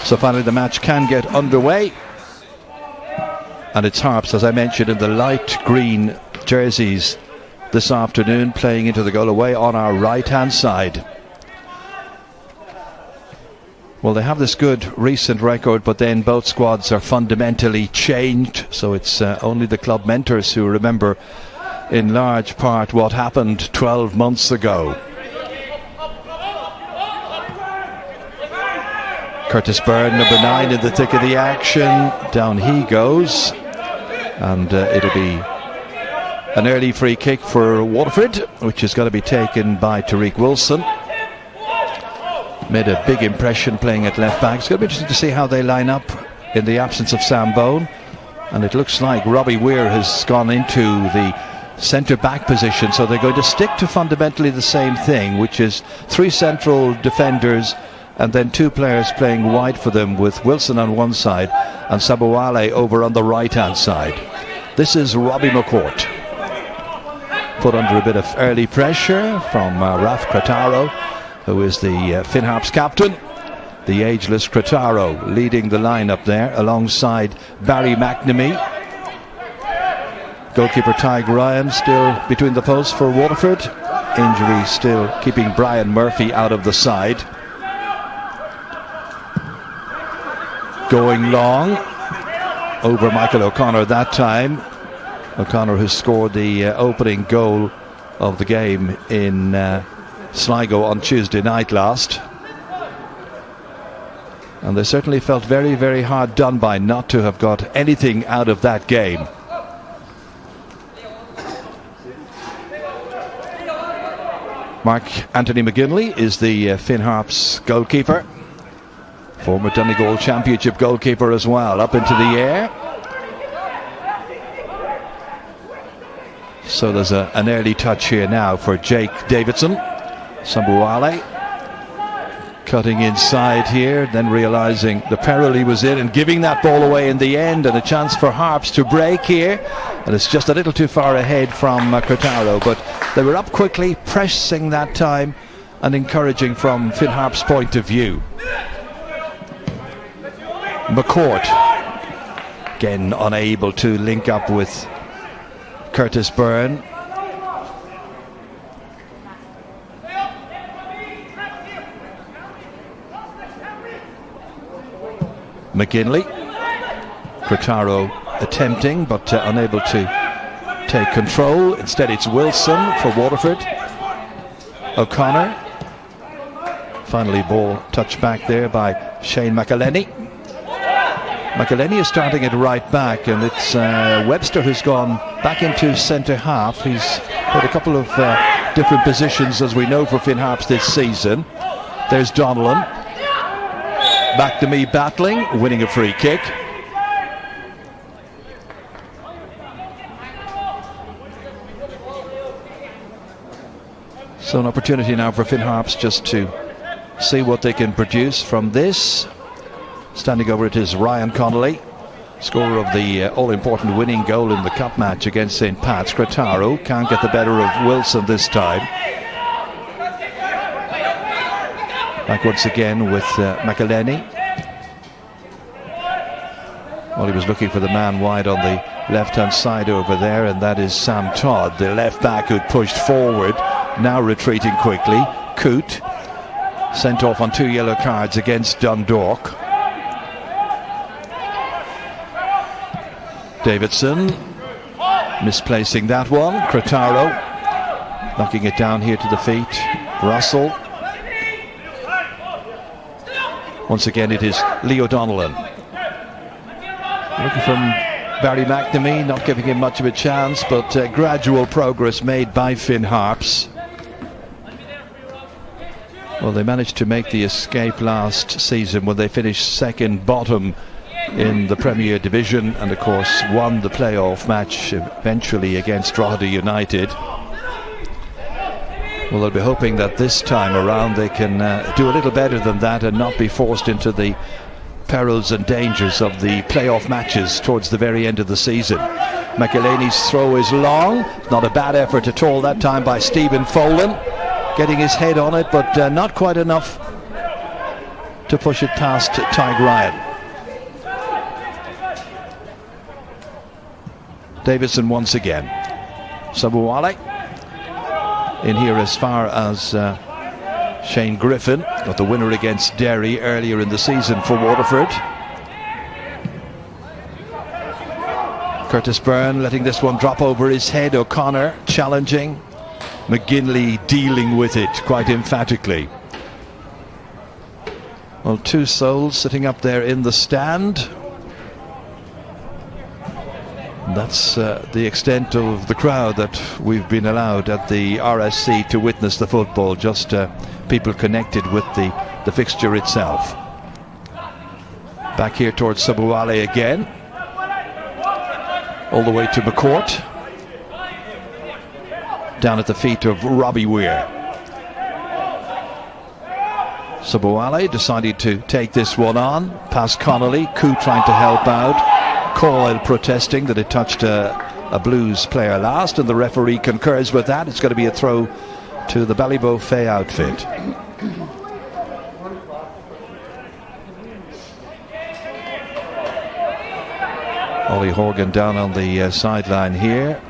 So finally the match can get underway. And it's Harps, as I mentioned, in the light green jerseys this afternoon, playing into the goal away on our right-hand side. Well, they have this good recent record, but then both squads are fundamentally changed. So it's only the club mentors who remember in large part what happened 12 months ago. Curtis Byrne, number 9, in the thick of the action. Down he goes. And it'll be an early free kick for Waterford, which is going to be taken by Tariq Wilson. Made a big impression playing at left back. It's going to be interesting to see how they line up in the absence of Sam Bone. And it looks like Robbie Weir has gone into the centre-back position. So they're going to stick to fundamentally the same thing, which is 3 central defenders and then 2 players playing wide for them, with Wilson on one side and Sabuwale over on the right-hand side. This is Robbie McCourt. Put under a bit of early pressure from Raf Krataro, who is the Finn Harps captain. The ageless Krataro leading the line-up there alongside Barry McNamee. Goalkeeper Tyg Ryan still between the posts for Waterford. Injury still keeping Brian Murphy out of the side. Going long over Michael O'Connor that time. O'Connor, who scored the opening goal of the game in Sligo on Tuesday night last. And they certainly felt very, very hard done by not to have got anything out of that game. Mark Anthony McGinley is the Finn Harps goalkeeper. Former Donegal Championship goalkeeper as well. Up into the air. So there's an early touch here now for Jake Davidson. Sambuwale cutting inside here, then realizing the peril he was in and giving that ball away in the end, and a chance for Harps to break here. And it's just a little too far ahead from Krataro, but they were up quickly, pressing that time and encouraging from Finn Harps' point of view. McCourt again unable to link up with Curtis Byrne. McGinley. Krataro attempting but unable to take control. Instead it's Wilson for Waterford. O'Connor. Finally ball touched back there by Shane McElhenney. McElhenney is starting at right back, and it's Webster who's gone back into centre half. He's played a couple of different positions, as we know, for Finn Harps this season. There's Donnellan. Back to me battling, winning a free kick. So an opportunity now for Finn Harps just to see what they can produce from this. Standing over it is Ryan Connolly, scorer of the all-important winning goal in the cup match against St. Pat's. Krataro can't get the better of Wilson this time. Back once again with McElhenney. Well, he was looking for the man wide on the left-hand side over there, and that is Sam Todd, the left back who pushed forward, now retreating quickly. Coote sent off on 2 yellow cards against Dundalk. Davidson misplacing that one. Krataro knocking it down here to the feet. Russell. Once again it is Leo Donnellan. Looking from Barry McNamee, not giving him much of a chance, but gradual progress made by Finn Harps. Well, they managed to make the escape last season when they finished second bottom in the Premier Division, and of course won the playoff match eventually against Drogheda United. Well, they'll be hoping that this time around they can do a little better than that and not be forced into the perils and dangers of the playoff matches towards the very end of the season. McElhenney's throw is long, not a bad effort at all that time by Stephen Folan, getting his head on it, but not quite enough to push it past Tyg Ryan. Davison once again. Sabuwale in here as far as Shane Griffin got the winner against Derry earlier in the season for Waterford. Curtis Byrne letting this one drop over his head. O'Connor challenging. McGinley dealing with it quite emphatically. Well, two souls sitting up there in the stand. That's the extent of the crowd that we've been allowed at the RSC to witness the football, just people connected with the fixture itself. Back here towards Sabuwale again, all the way to McCourt, down at the feet of Robbie Weir. Sabuwale decided to take this one on, past Connolly. Coo trying to help out. Coyle protesting that it touched a Blues player last, and the referee concurs with that. It's going to be a throw to the Ballybofey outfit. Ollie Horgan down on the sideline here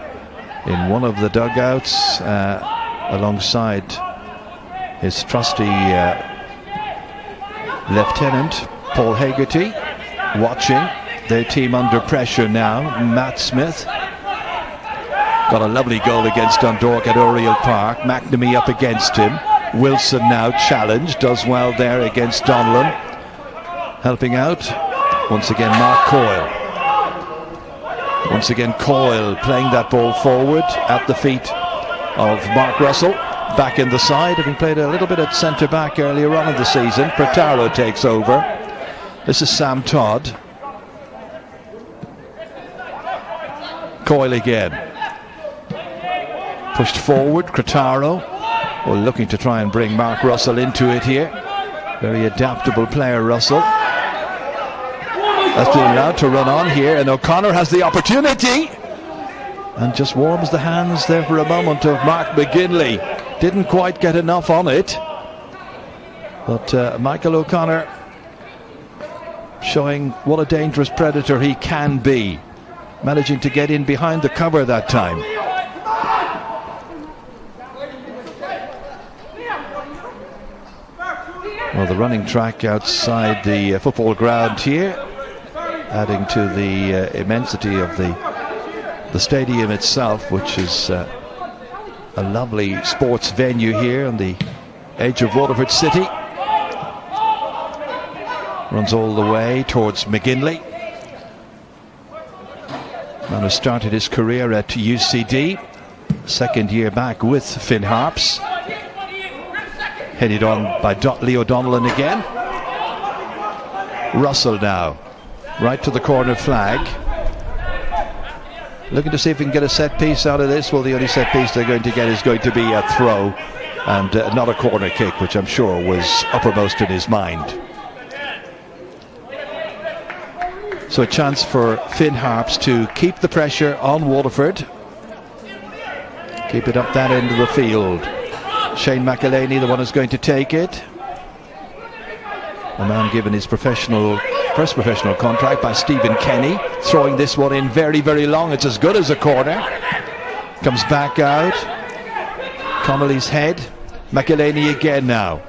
in one of the dugouts alongside his trusty lieutenant Paul Hegarty, watching their team under pressure now. Matt Smith got a lovely goal against Dundalk at Oriel Park. McNamee up against him. Wilson now challenged, does well there against Donlan. Helping out once again Mark Coyle. Once again Coyle playing that ball forward at the feet of Mark Russell. Back in the side, having played a little bit at centre back earlier on in the season. Pertaro takes over. This is Sam Todd. Coyle again. Pushed forward, Cretaro. Well, looking to try and bring Mark Russell into it here. Very adaptable player, Russell. That's been allowed to run on here, and O'Connor has the opportunity and just warms the hands there for a moment of Mark McGinley. Didn't quite get enough on it, but Michael O'Connor showing what a dangerous predator he can be, managing to get in behind the cover that time. Well, the running track outside the football ground here, adding to the immensity of the stadium itself, which is a lovely sports venue here on the edge of Waterford City. Runs all the way towards McGinley. Man who started his career at UCD, second year back with Finn Harps. Headed on by Leo Donnellan again. Russell now, right to the corner flag. Looking to see if we can get a set piece out of this. Well, the only set piece they're going to get is going to be a throw and not a corner kick, which I'm sure was uppermost in his mind. So a chance for Finn Harps to keep the pressure on Waterford. Keep it up that end of the field. Shane McElhaney, the one who's going to take it. A man given his first professional contract by Stephen Kenny. Throwing this one in very, very long. It's as good as a corner. Comes back out. Connolly's head. McElhaney again now.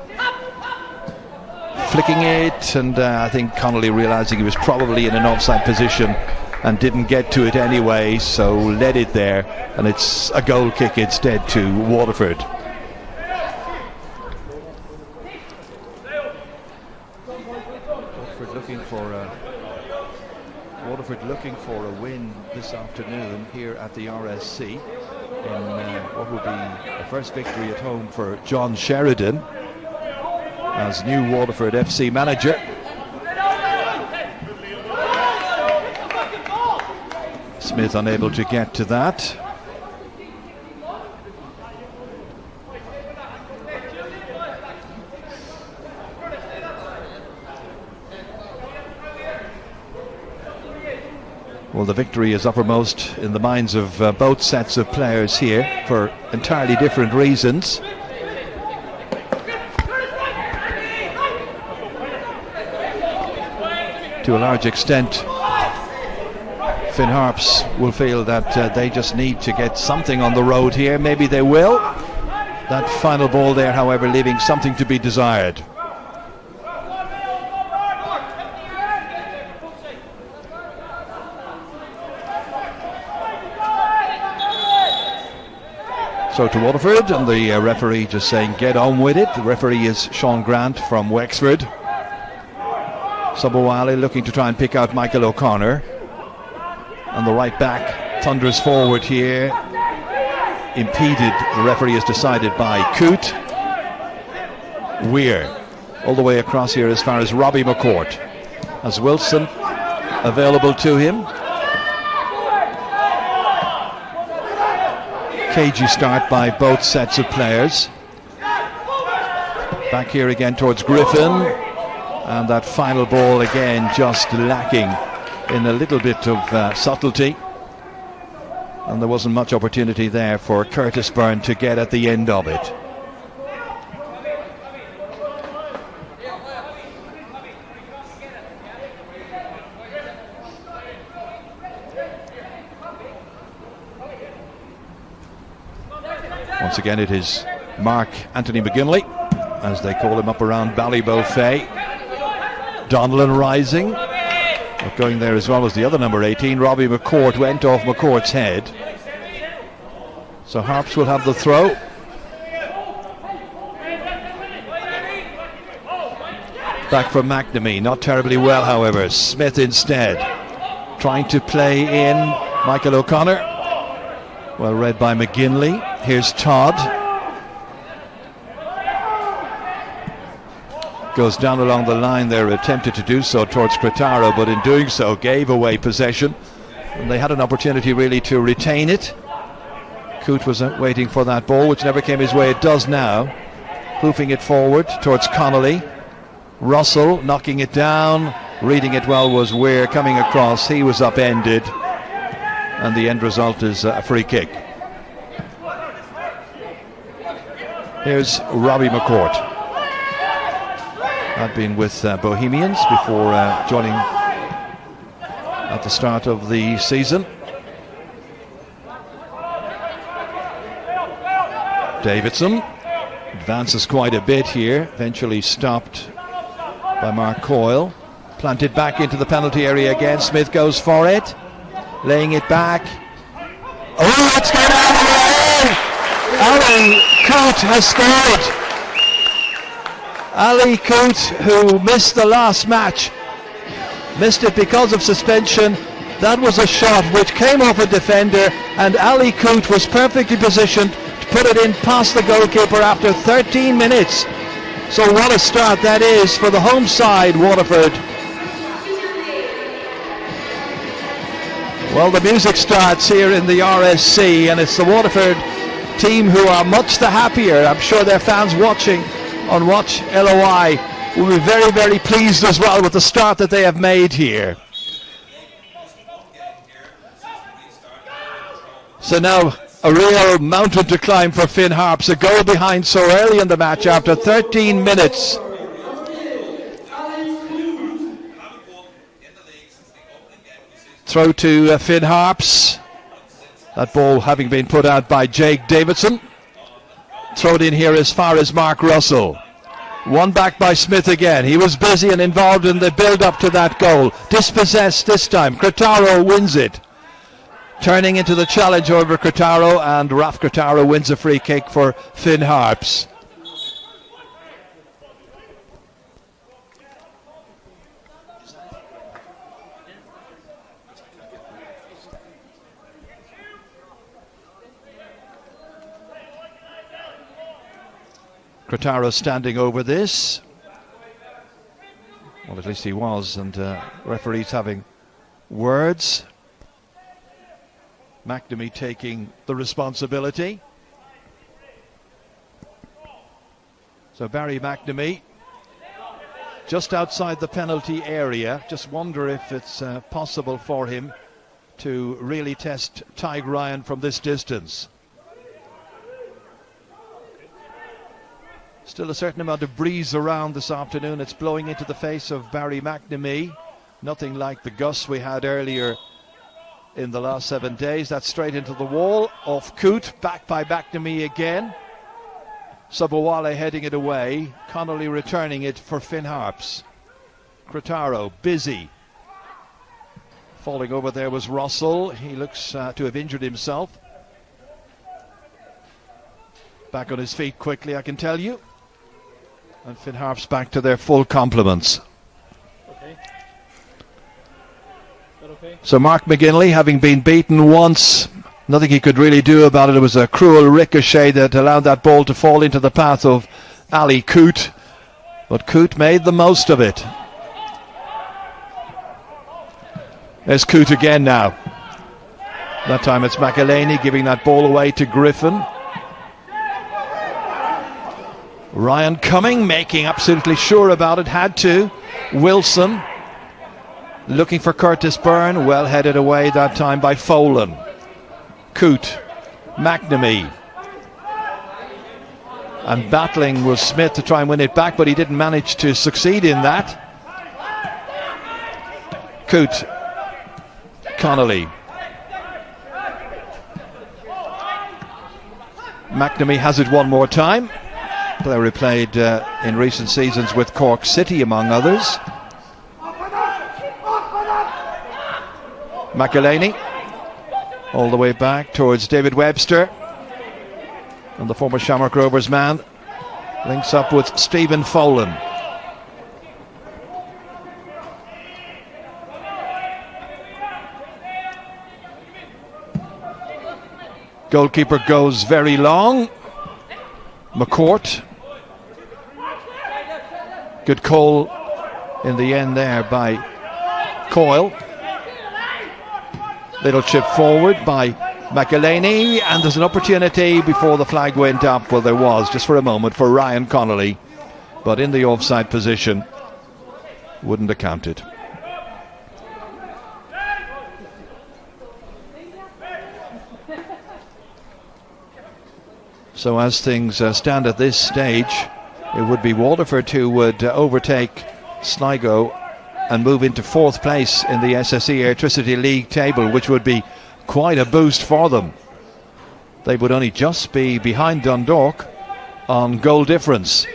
Flicking it, and I think Connolly realising he was probably in an offside position and didn't get to it anyway, so led it there, and it's a goal kick instead to Waterford. Waterford looking for a win this afternoon here at the RSC in what will be the first victory at home for John Sheridan as new Waterford FC manager. Smith unable to get to that. Well, the victory is uppermost in the minds of both sets of players here for entirely different reasons. to a large extent, Finn Harps will feel that they just need to get something on the road here. Maybe they will. That final ball there, however, leaving something to be desired. So to Waterford, and the referee just saying get on with it. The referee is Sean Grant from Wexford. Subawale looking to try and pick out Michael O'Connor. And the right back thunders forward here. Impeded, the referee has decided, by Coote. Weir all the way across here as far as Robbie McCourt. As Wilson available to him. Cagey start by both sets of players. Back here again towards Griffin, and that final ball again just lacking in a little bit of subtlety, and there wasn't much opportunity there for Curtis Byrne to get at the end of it. Once again, it is Mark Anthony McGinley, as they call him up around Ballybofey. Donnellan rising, but going there as well as the other number 18. Robbie McCourt went off McCourt's head. So Harps will have the throw. Back from McNamee, not terribly well, however. Smith instead, trying to play in Michael O'Connor. Well read by McGinley. Here's Todd. Goes down along the line there, attempted to do so towards Cretaro, but in doing so gave away possession. And they had an opportunity really to retain it. Coote was waiting for that ball, which never came his way. It does now. Hoofing it forward towards Connolly. Russell knocking it down. Reading it well was Weir coming across. He was upended. And the end result is a free kick. Here's Robbie McCourt. Had been with Bohemians before joining at the start of the season. Davidson advances quite a bit here, eventually stopped by Mark Coyle. Planted back into the penalty area again. Smith goes for it, laying it back. Oh, it's gone out of the way! Ali Coote has scored. Ali Coote, who missed the last match, missed it because of suspension. That was a shot which came off a defender, and Ali Coote was perfectly positioned to put it in past the goalkeeper after 13 minutes. So what a start that is for the home side, Waterford. Well, the music starts here in the RSC, and it's the Waterford team who are much the happier. I'm sure their fans watching on Watch LOI will be very, very pleased as well with the start that they have made here. So now a real mountain to climb for Finn Harps. A goal behind so early in the match after 13 minutes. Throw to Finn Harps. That ball having been put out by Jake Davidson. Thrown in here as far as Mark Russell. One back by Smith again. He was busy and involved in the build-up to that goal. Dispossessed this time. Cretaro wins it. Turning into the challenge over Cretaro, and Raf Cretaro wins a free kick for Finn Harps. Cretaro standing over this. Well, at least he was, and referees having words. McNamee taking the responsibility. So Barry McNamee just outside the penalty area. Just wonder if it's possible for him to really test Tyg Ryan from this distance. Still a certain amount of breeze around this afternoon. It's blowing into the face of Barry McNamee. Nothing like the gusts we had earlier in the last 7 days. That's straight into the wall, off Coote, back by McNamee again. Subawale heading it away, Connolly returning it for Finn Harps. Cretaro busy. Falling over there was Russell. He looks to have injured himself. Back on his feet quickly, I can tell you. And Finn Harps back to their full complements. Okay. So Mark McGinley, having been beaten once, nothing he could really do about it. It was a cruel ricochet that allowed that ball to fall into the path of Ali Coote. But Coote made the most of it. There's Coote again now. That time it's McElhaney giving that ball away to Griffin. Ryan Cumming making absolutely sure about it, had to. Wilson looking for Curtis Byrne, well headed away that time by Folan. Coote, McNamee. And battling was Smith to try and win it back, but he didn't manage to succeed in that. Coote, Connolly. McNamee has it one more time. Player who played in recent seasons with Cork City, among others. McElhaney all the way back towards David Webster. And the former Shamrock Rovers man links up with Stephen Folan. Goalkeeper goes very long. McCourt. Good call in the end there by Coyle. Little chip forward by McElhaney, and there's an opportunity before the flag went up. Well, there was just for a moment for Ryan Connolly, but in the offside position, wouldn't have counted. So as things stand at this stage, it would be Waterford who would overtake Sligo and move into 4th place in the SSE Airtricity League table, which would be quite a boost for them. They would only just be behind Dundalk on goal difference.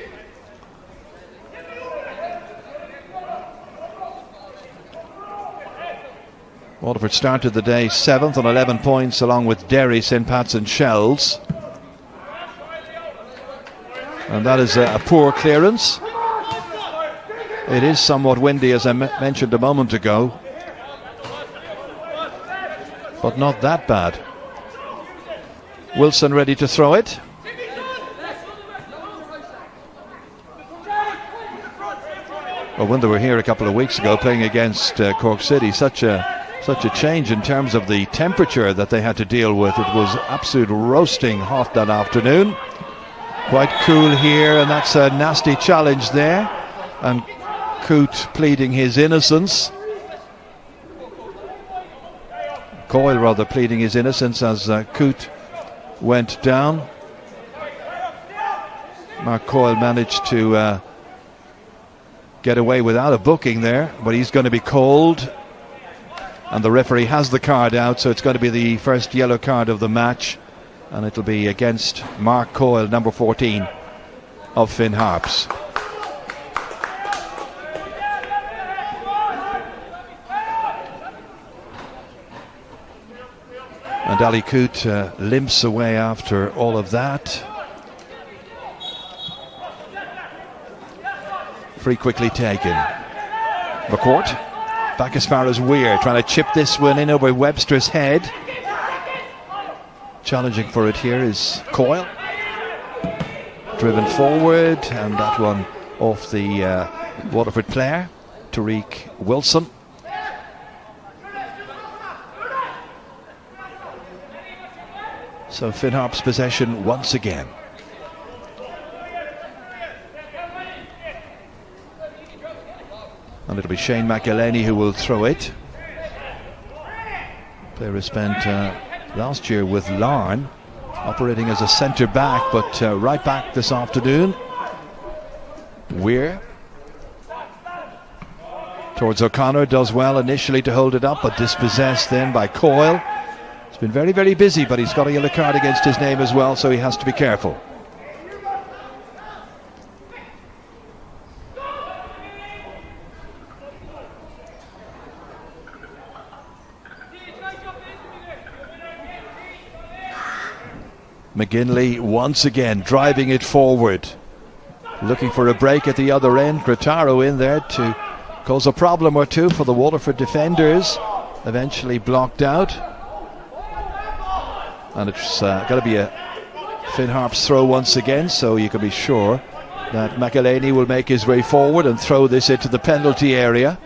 Waterford started the day 7th on 11 points, along with Derry, St Pat's and Shells. And that is a poor clearance. It is somewhat windy, as I mentioned a moment ago, but not that bad. Wilson ready to throw it. Well, when they were here a couple of weeks ago playing against Cork City, such a change in terms of the temperature that they had to deal with. It was absolute roasting hot that afternoon. Quite cool here, and that's a nasty challenge there. And Coote pleading his innocence. Coyle rather pleading his innocence as Coote went down. Mark Coyle managed to get away without a booking there, but he's going to be called. And the referee has the card out, so it's going to be the first yellow card of the match. And it'll be against Mark Coyle, number 14 of Finn Harps. And Ali Coote limps away after all of that. Free quickly taken. McCourt back as far as Weir, trying to chip this one in over Webster's head. Challenging for it here is Coyle. Driven forward, and that one off the Waterford player, Tariq Wilson. So Finn Harps possession once again. And it'll be Shane McElhaney who will throw it. Player who spent last year with Larne, operating as a centre back, but right back this afternoon. Weir. towards O'Connor, does well initially to hold it up, but dispossessed then by Coyle. He's been very, very busy, but he's got a yellow card against his name as well, so he has to be careful. McGinley once again driving it forward, looking for a break at the other end. Grataro in there to cause a problem or two for the Waterford defenders, eventually blocked out, and it's got to be a Finn Harps throw once again, so you can be sure that McElhaney will make his way forward and throw this into the penalty area,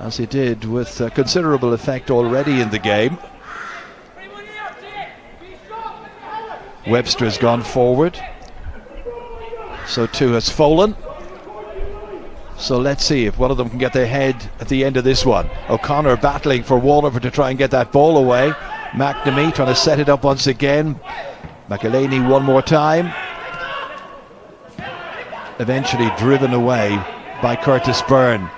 as he did with considerable effect already in the game. Webster has gone forward, so too has Folan. So let's see if one of them can get their head at the end of this one. O'Connor battling for Waterford to try and get that ball away. McNamee trying to set it up once again. McElhaney one more time. Eventually driven away by Curtis Byrne,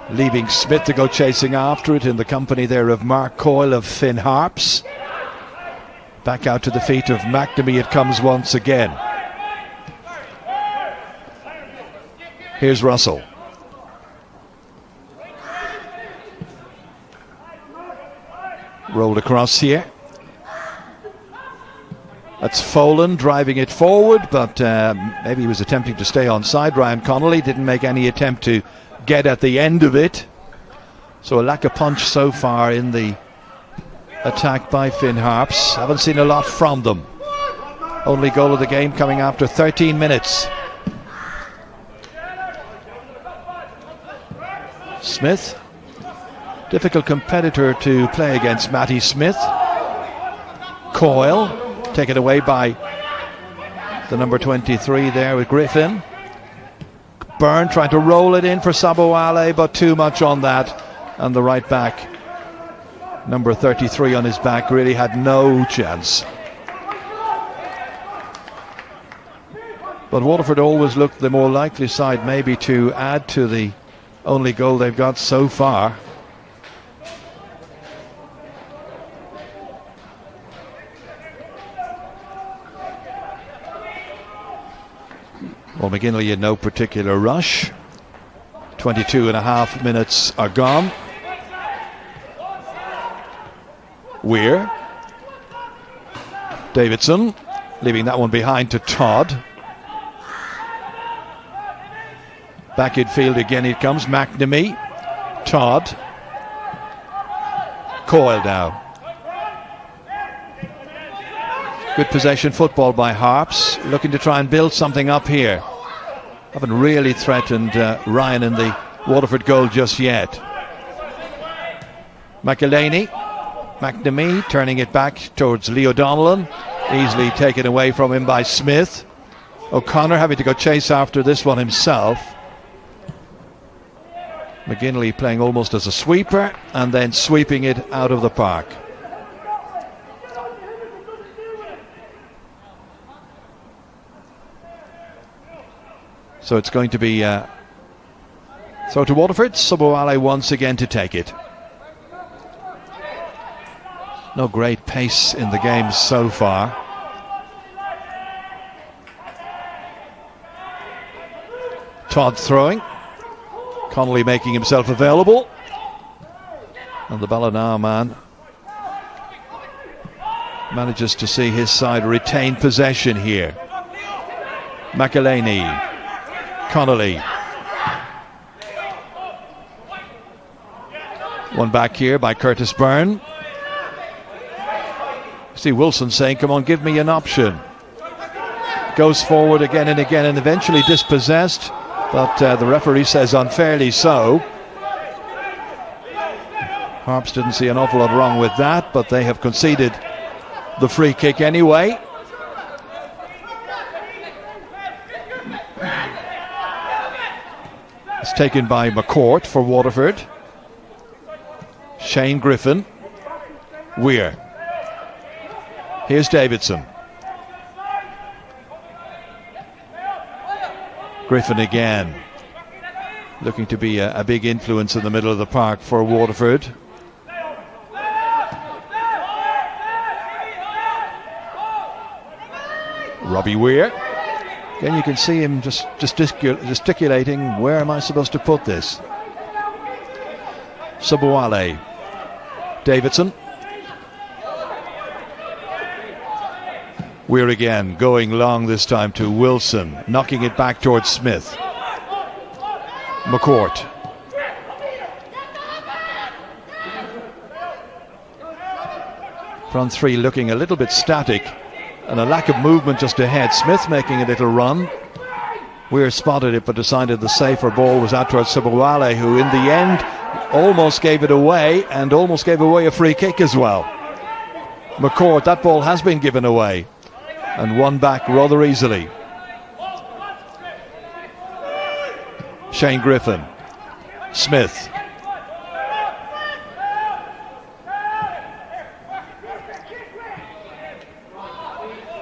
leaving Smith to go chasing after it in the company there of Mark Coyle of Finn Harps. Back out to the feet of McNamee it comes once again. Here's Russell. Rolled across here. That's Folan driving it forward, but maybe he was attempting to stay onside. Ryan Connolly didn't make any attempt to get at the end of it. So a lack of punch so far in the attack by Finn Harps. Haven't seen a lot from them. Only goal of the game coming after 13 minutes. Smith, difficult competitor to play against, Matty Smith. Coyle, taken away by the number 23 there with Griffin. Byrne trying to roll it in for Saboale, but too much on that, and the right back, number 33 on his back, really had no chance. But Waterford always looked the more likely side maybe to add to the only goal they've got so far. Well, McGinley in no particular rush. 22.5 minutes are gone. Weir. Davidson leaving that one behind to Todd. Back in field again it comes. McNamee. Todd. Coyle now. Good possession football by Harps, looking to try and build something up here. Haven't really threatened Ryan in the Waterford goal just yet. McElhaney. McNamee turning it back towards Leo Donnellan, easily taken away from him by Smith. O'Connor having to go chase after this one himself. McGinley playing almost as a sweeper and then sweeping it out of the park. So it's going to be throw to Waterford. Saboale once again to take it. No great pace in the game so far. Todd throwing. Connolly making himself available. And the Ballina man manages to see his side retain possession here. McElhaney. Connolly. One back here by Curtis Byrne. See Wilson saying, come on, give me an option. Goes forward again and again and eventually dispossessed, but the referee says unfairly so. Harps didn't see an awful lot wrong with that, but they have conceded the free kick anyway. It's taken by McCourt for Waterford. Shane Griffin. Weir. Here's Davidson. Griffin again. looking to be a big influence in the middle of the park for Waterford. Robbie Weir. Again, you can see him just gesticulating. Where am I supposed to put this? Subawale. Davidson. Weir again, going long this time to Wilson, knocking it back towards Smith. McCourt. Front three looking a little bit static, and a lack of movement just ahead. Smith making a little run. Weir spotted it but decided the safer ball was out towards Subawale, who in the end almost gave it away, and almost gave away a free kick as well. McCourt, that ball has been given away and won back rather easily. Shane Griffin. Smith.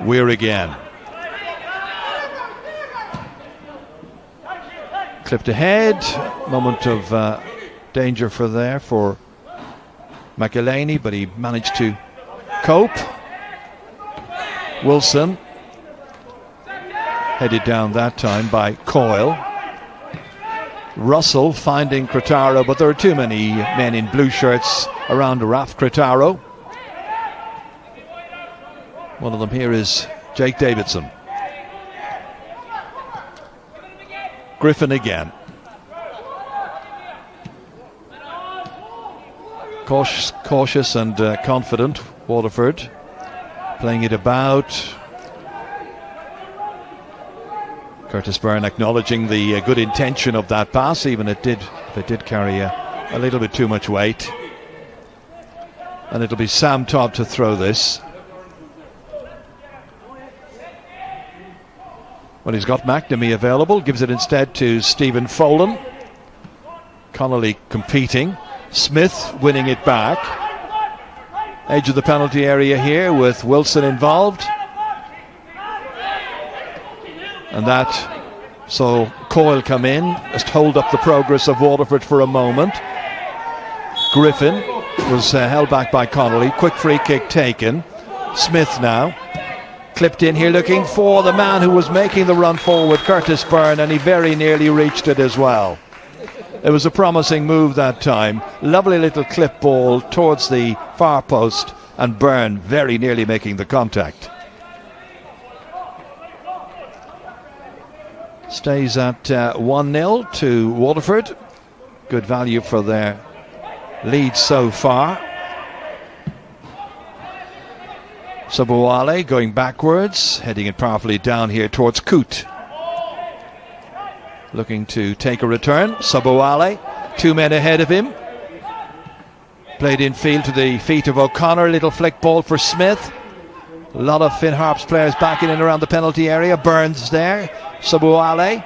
Weir again. Clipped ahead. Moment of danger for McElhaney, but he managed to cope. Wilson. Headed down that time by Coyle. Russell finding Cretaro, but there are too many men in blue shirts around Raf Cretaro. One of them here is Jake Davidson. Griffin again. Cautious and confident, Waterford. Playing it about. Curtis Byrne acknowledging the good intention of that pass, even if it did carry a little bit too much weight. And it'll be Sam Todd to throw this. Well, he's got McNamee available, gives it instead to Stephen Folan. Connolly competing. Smith winning it back. Edge of the penalty area here with Wilson involved. And that, so Coyle come in, just hold up the progress of Waterford for a moment. Griffin was held back by Connolly. Quick free kick taken. Smith now. Clipped in here looking for the man who was making the run forward, Curtis Byrne, and he very nearly reached it as well. It was a promising move that time. Lovely little clip ball towards the far post, and Byrne very nearly making the contact. Stays at 1-0 to Waterford. Good value for their lead so far. Subawale going backwards, heading it powerfully down here towards Coote. Looking to take a return. Subawale, 2 men ahead of him. Played in field to the feet of O'Connor. Little flick ball for Smith. A lot of Finn Harps players back in and around the penalty area. Burns there. Subawale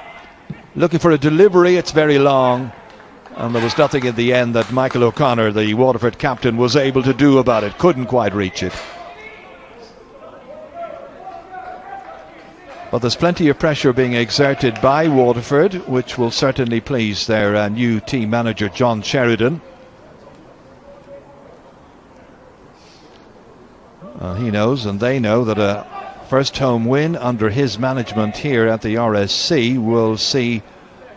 looking for a delivery. It's very long. And there was nothing in the end that Michael O'Connor, the Waterford captain, was able to do about it. Couldn't quite reach it. But there's plenty of pressure being exerted by Waterford, which will certainly please their new team manager, John Sheridan. He knows, and they know, that a first home win under his management here at the RSC will see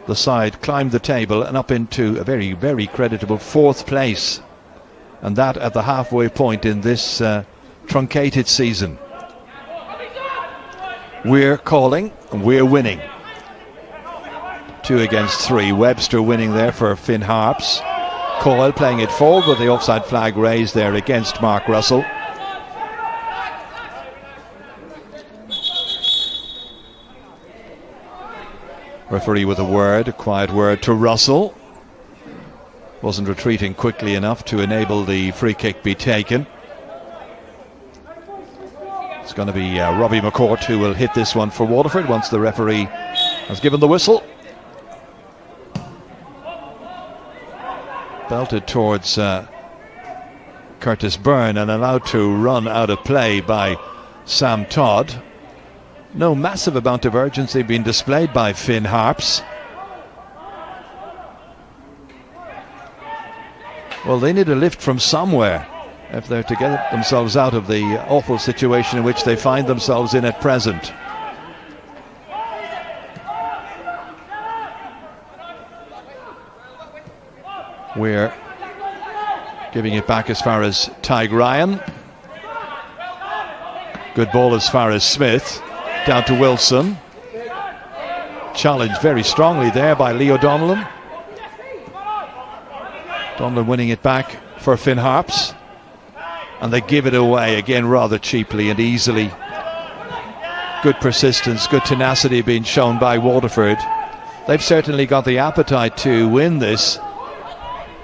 the side climb the table and up into a very, very creditable 4th place. And that at the halfway point in this truncated season. We're calling, and we're winning. 2 against 3. Webster winning there for Finn Harps. Coyle playing it forward with the offside flag raised there against Mark Russell. Referee with a quiet word to Russell. Wasn't retreating quickly enough to enable the free kick be taken. It's going to be Robbie McCourt who will hit this one for Waterford once the referee has given the whistle. Belted towards Curtis Byrne and allowed to run out of play by Sam Todd. No massive amount of urgency being displayed by Finn Harps. Well, they need a lift from somewhere if they're to get themselves out of the awful situation in which they find themselves in at present. We're giving it back as far as Tyg Ryan. Good ball as far as Smith. Down to Wilson. Challenged very strongly there by Leo Donnellan. Donnellan winning it back for Finn Harps. And they give it away again rather cheaply and easily. Good persistence, good tenacity being shown by Waterford. They've certainly got the appetite to win this.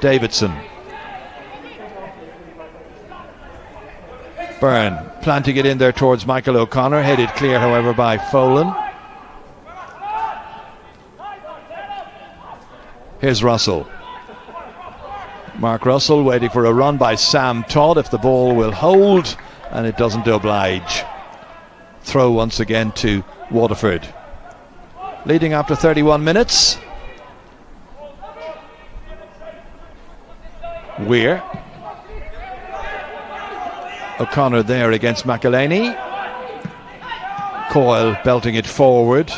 Davidson. Byrne planting it in there towards Michael O'Connor. Headed clear, however, by Folan. Here's Russell. Mark Russell waiting for a run by Sam Todd if the ball will hold, and it doesn't oblige. Throw once again to Waterford. Leading after 31 minutes. Weir. O'Connor there against McElhaney. Coyle belting it forward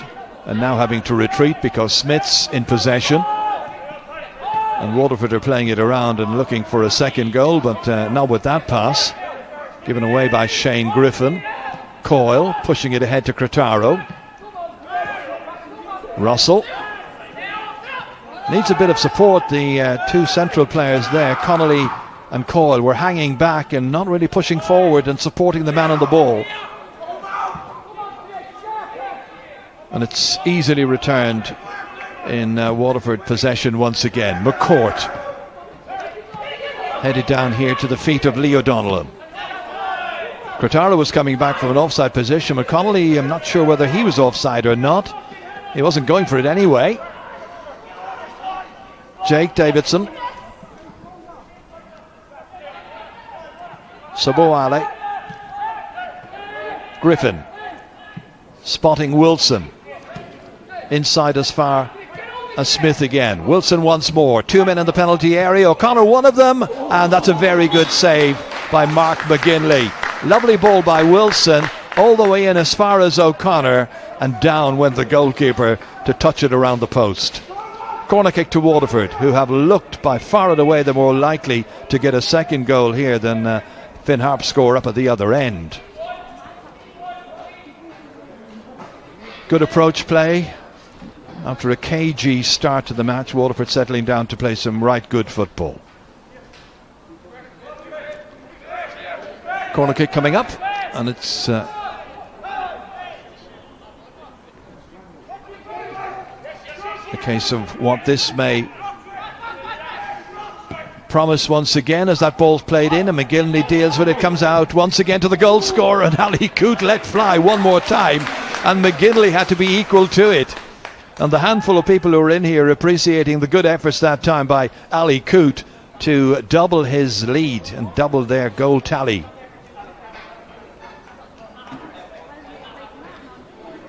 and now having to retreat because Smith's in possession. And Waterford are playing it around and looking for a second goal, but not with that pass. Given away by Shane Griffin. Coyle pushing it ahead to Cretaro. Russell. Needs a bit of support. The two central players there, Connolly and Coyle, were hanging back and not really pushing forward and supporting the man on the ball. And it's easily returned in Waterford possession once again. McCourt headed down here to the feet of Leo Donnellan. Cretaro was coming back from an offside position. McConnelly, I'm not sure whether he was offside or not. He wasn't going for it anyway. Jake Davidson. Saboale. Griffin. Spotting Wilson. Inside as far as Smith again. Wilson once more. Two men in the penalty area. O'Connor one of them. And that's a very good save by Mark McGinley. Lovely ball by Wilson. All the way in as far as O'Connor. And down went the goalkeeper to touch it around the post. Corner kick to Waterford, who have looked by far and away the more likely to get a second goal here than Finn Harps score up at the other end. Good approach play. After a cagey start to the match, Waterford settling down to play some right good football. Corner kick coming up, and it's a case of what this may promise once again as that ball's played in and McGinley deals with it, comes out once again to the goal scorer, and Ali Coote let fly one more time and McGinley had to be equal to it. And the handful of people who are in here appreciating the good efforts that time by Ali Coote to double his lead and double their goal tally.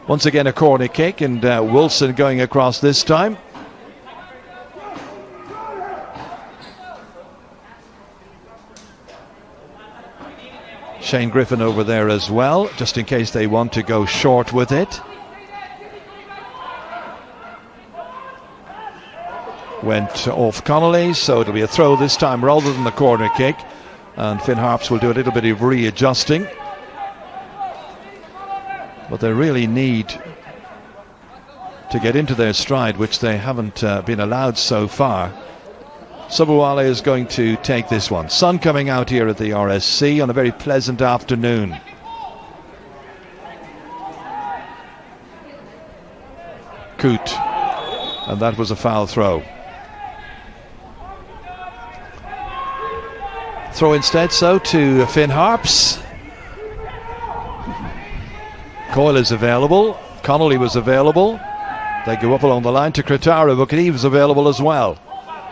Once again a corner kick, and Wilson going across this time. Shane Griffin over there as well, just in case they want to go short with it. Went off Connolly, so it'll be a throw this time rather than the corner kick. And Finn Harps will do a little bit of readjusting. But they really need to get into their stride, which they haven't been allowed so far. Sabuwale is going to take this one. Sun coming out here at the RSC on a very pleasant afternoon. Coote, and that was a foul throw. Throw instead so to Finn Harps. Coyle is available. Connolly was available. They go up along the line to Cretaro, but he was available as well.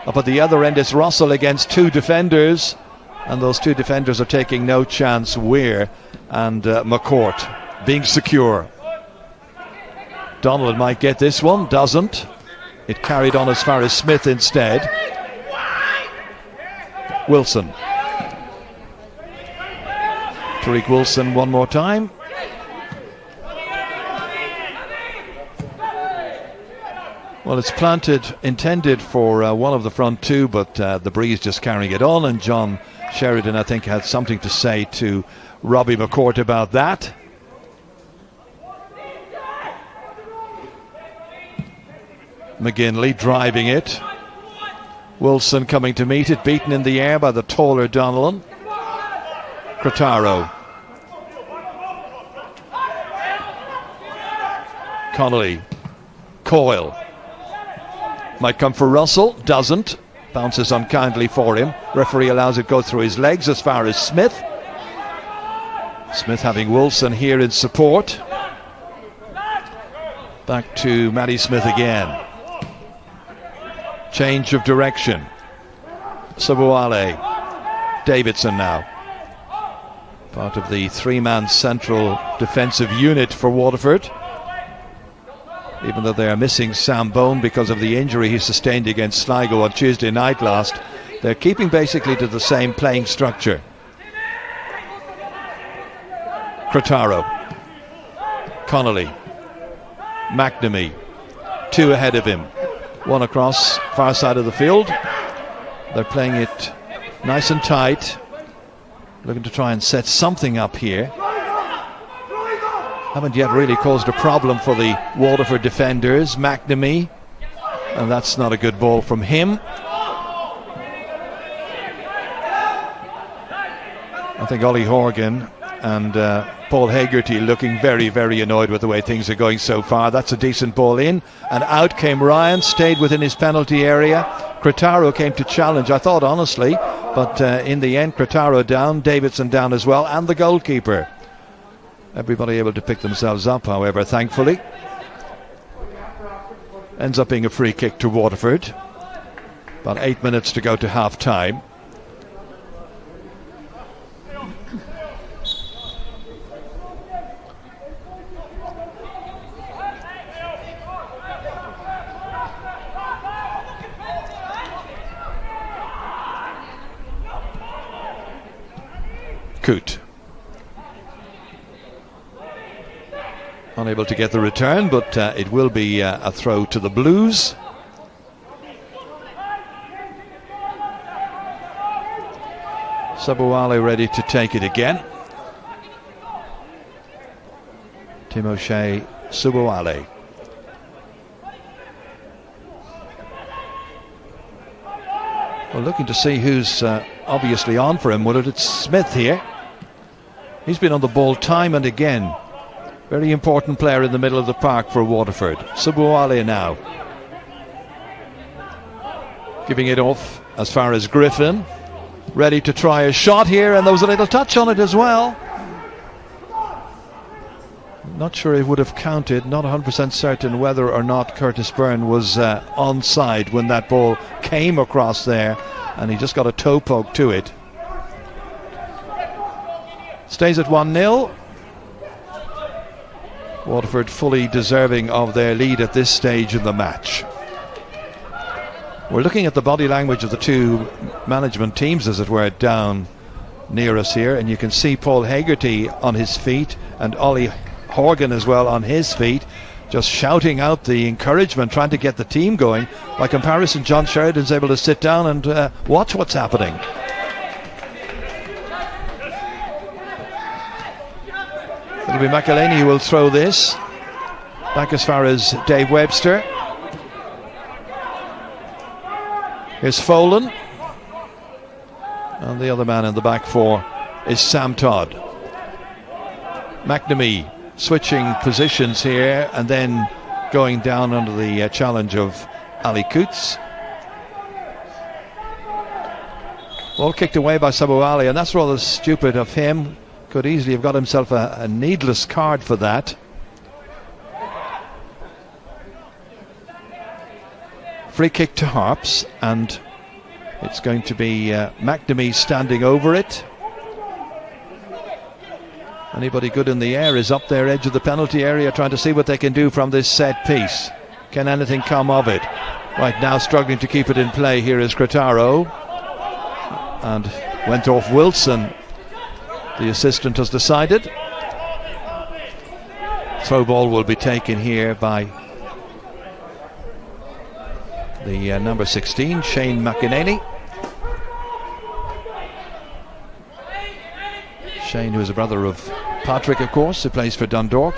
Up at the other end it's Russell against two defenders, and those two defenders are taking no chance. Weir and McCourt being secure. Donald might get this one, doesn't. It carried on as far as Smith instead. Wilson. Tariq Wilson one more time. Well, it's intended for one of the front two, but the breeze just carrying it on, and John Sheridan, I think, had something to say to Robbie McCourt about that. McGinley driving it. Wilson coming to meet it, beaten in the air by the taller Donnellan. Crotaro. Connolly. Coyle. Might come for Russell, doesn't. Bounces unkindly for him. Referee allows it go through his legs as far as Smith. Smith having Wilson here in support. Back to Matty Smith again. Change of direction. Subuale. Davidson now. Part of the three-man central defensive unit for Waterford. Even though they are missing Sam Bone because of the injury he sustained against Sligo on Tuesday night last, they're keeping basically to the same playing structure. Crotaro. Connolly. McNamee. Two ahead of him. One across far side of the field. They're playing it nice and tight. Looking to try and set something up here. Haven't yet really caused a problem for the Waterford defenders. McNamee, and that's not a good ball from him. I think Ollie Horgan and Paul Hegarty looking very, very annoyed with the way things are going so far. That's a decent ball in, and out came Ryan, stayed within his penalty area. Crotaro came to challenge, I thought, honestly, but in the end Crotaro down, Davidson down as well, and the goalkeeper. Everybody able to pick themselves up, however, thankfully. Ends up being a free kick to Waterford. About 8 minutes to go to half time. Coote. Unable to get the return, but it will be a throw to the Blues. Subuale ready to take it again. Timoshe Subuale. Well, looking to see who's obviously on for him. Well, it's Smith here. He's been on the ball time and again. Very important player in the middle of the park for Waterford. Subuale now. Giving it off as far as Griffin. Ready to try a shot here, and there was a little touch on it as well. Not sure it would have counted. Not 100% certain whether or not Curtis Byrne was onside when that ball came across there, and he just got a toe poke to it. Stays at 1-0. Waterford fully deserving of their lead at this stage in the match. We're looking at the body language of the two management teams, as it were, down near us here, and you can see Paul Hegarty on his feet and Ollie Horgan as well on his feet, just shouting out the encouragement, trying to get the team going. By comparison, John Sheridan's able to sit down and watch what's happening. It'll be McElhaney who will throw this back as far as Dave Webster. Here's Folan, and the other man in the back four is Sam Todd. McNamee switching positions here and then going down under the challenge of Ali Coots. Ball kicked away by Subuale, and that's rather stupid of him. Could easily have got himself a needless card for that. Free kick to Harps, and it's going to be McNamee standing over it. Anybody good in the air is up their edge of the penalty area, trying to see what they can do from this set piece. Can anything come of it? Right now struggling to keep it in play here is Crotaro. and went off Wilson, the assistant has decided. Throw ball will be taken here by the number 16, Shane McInerney. Shane, who is a brother of Patrick, of course, who plays for Dundalk.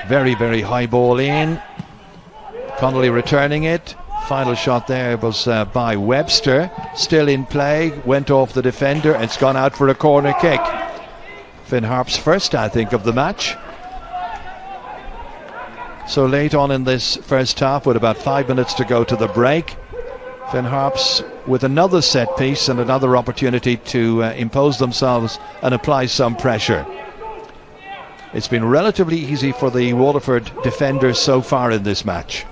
Very, very high ball in. Connolly returning it. Final shot there was by Webster. Still in play. Went off the defender. It's gone out for a corner kick. Finn Harps first, I think, of the match. So late on in this first half, with about 5 minutes to go to the break, Finn Harps with another set piece and another opportunity to impose themselves and apply some pressure. It's been relatively easy for the Waterford defenders so far in this match.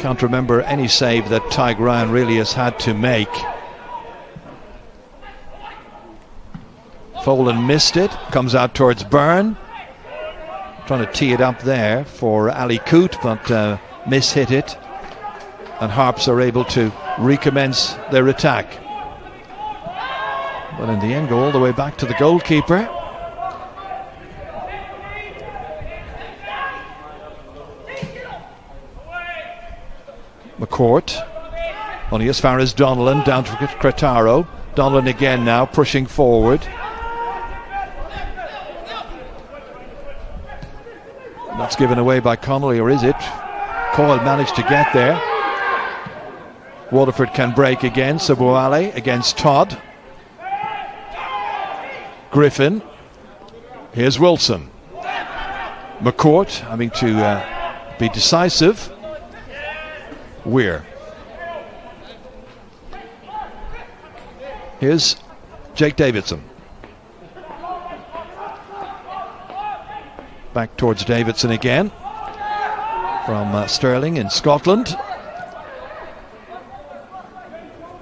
Can't remember any save that Tyg Ryan really has had to make. Folan missed it, comes out towards Byrne. Trying to tee it up there for Ali Coote, but mishit it. And Harps are able to recommence their attack. But in the end, go all the way back to the goalkeeper. McCourt, only as far as Donnellan, down to Cretaro. Donnellan again now, pushing forward. That's given away by Connolly, or is it? Coyle managed to get there. Waterford can break again. Sabuale against Todd. Griffin. Here's Wilson. McCourt having to be decisive. Weir. Here's Jake Davidson. Back towards Davidson again from Stirling in Scotland.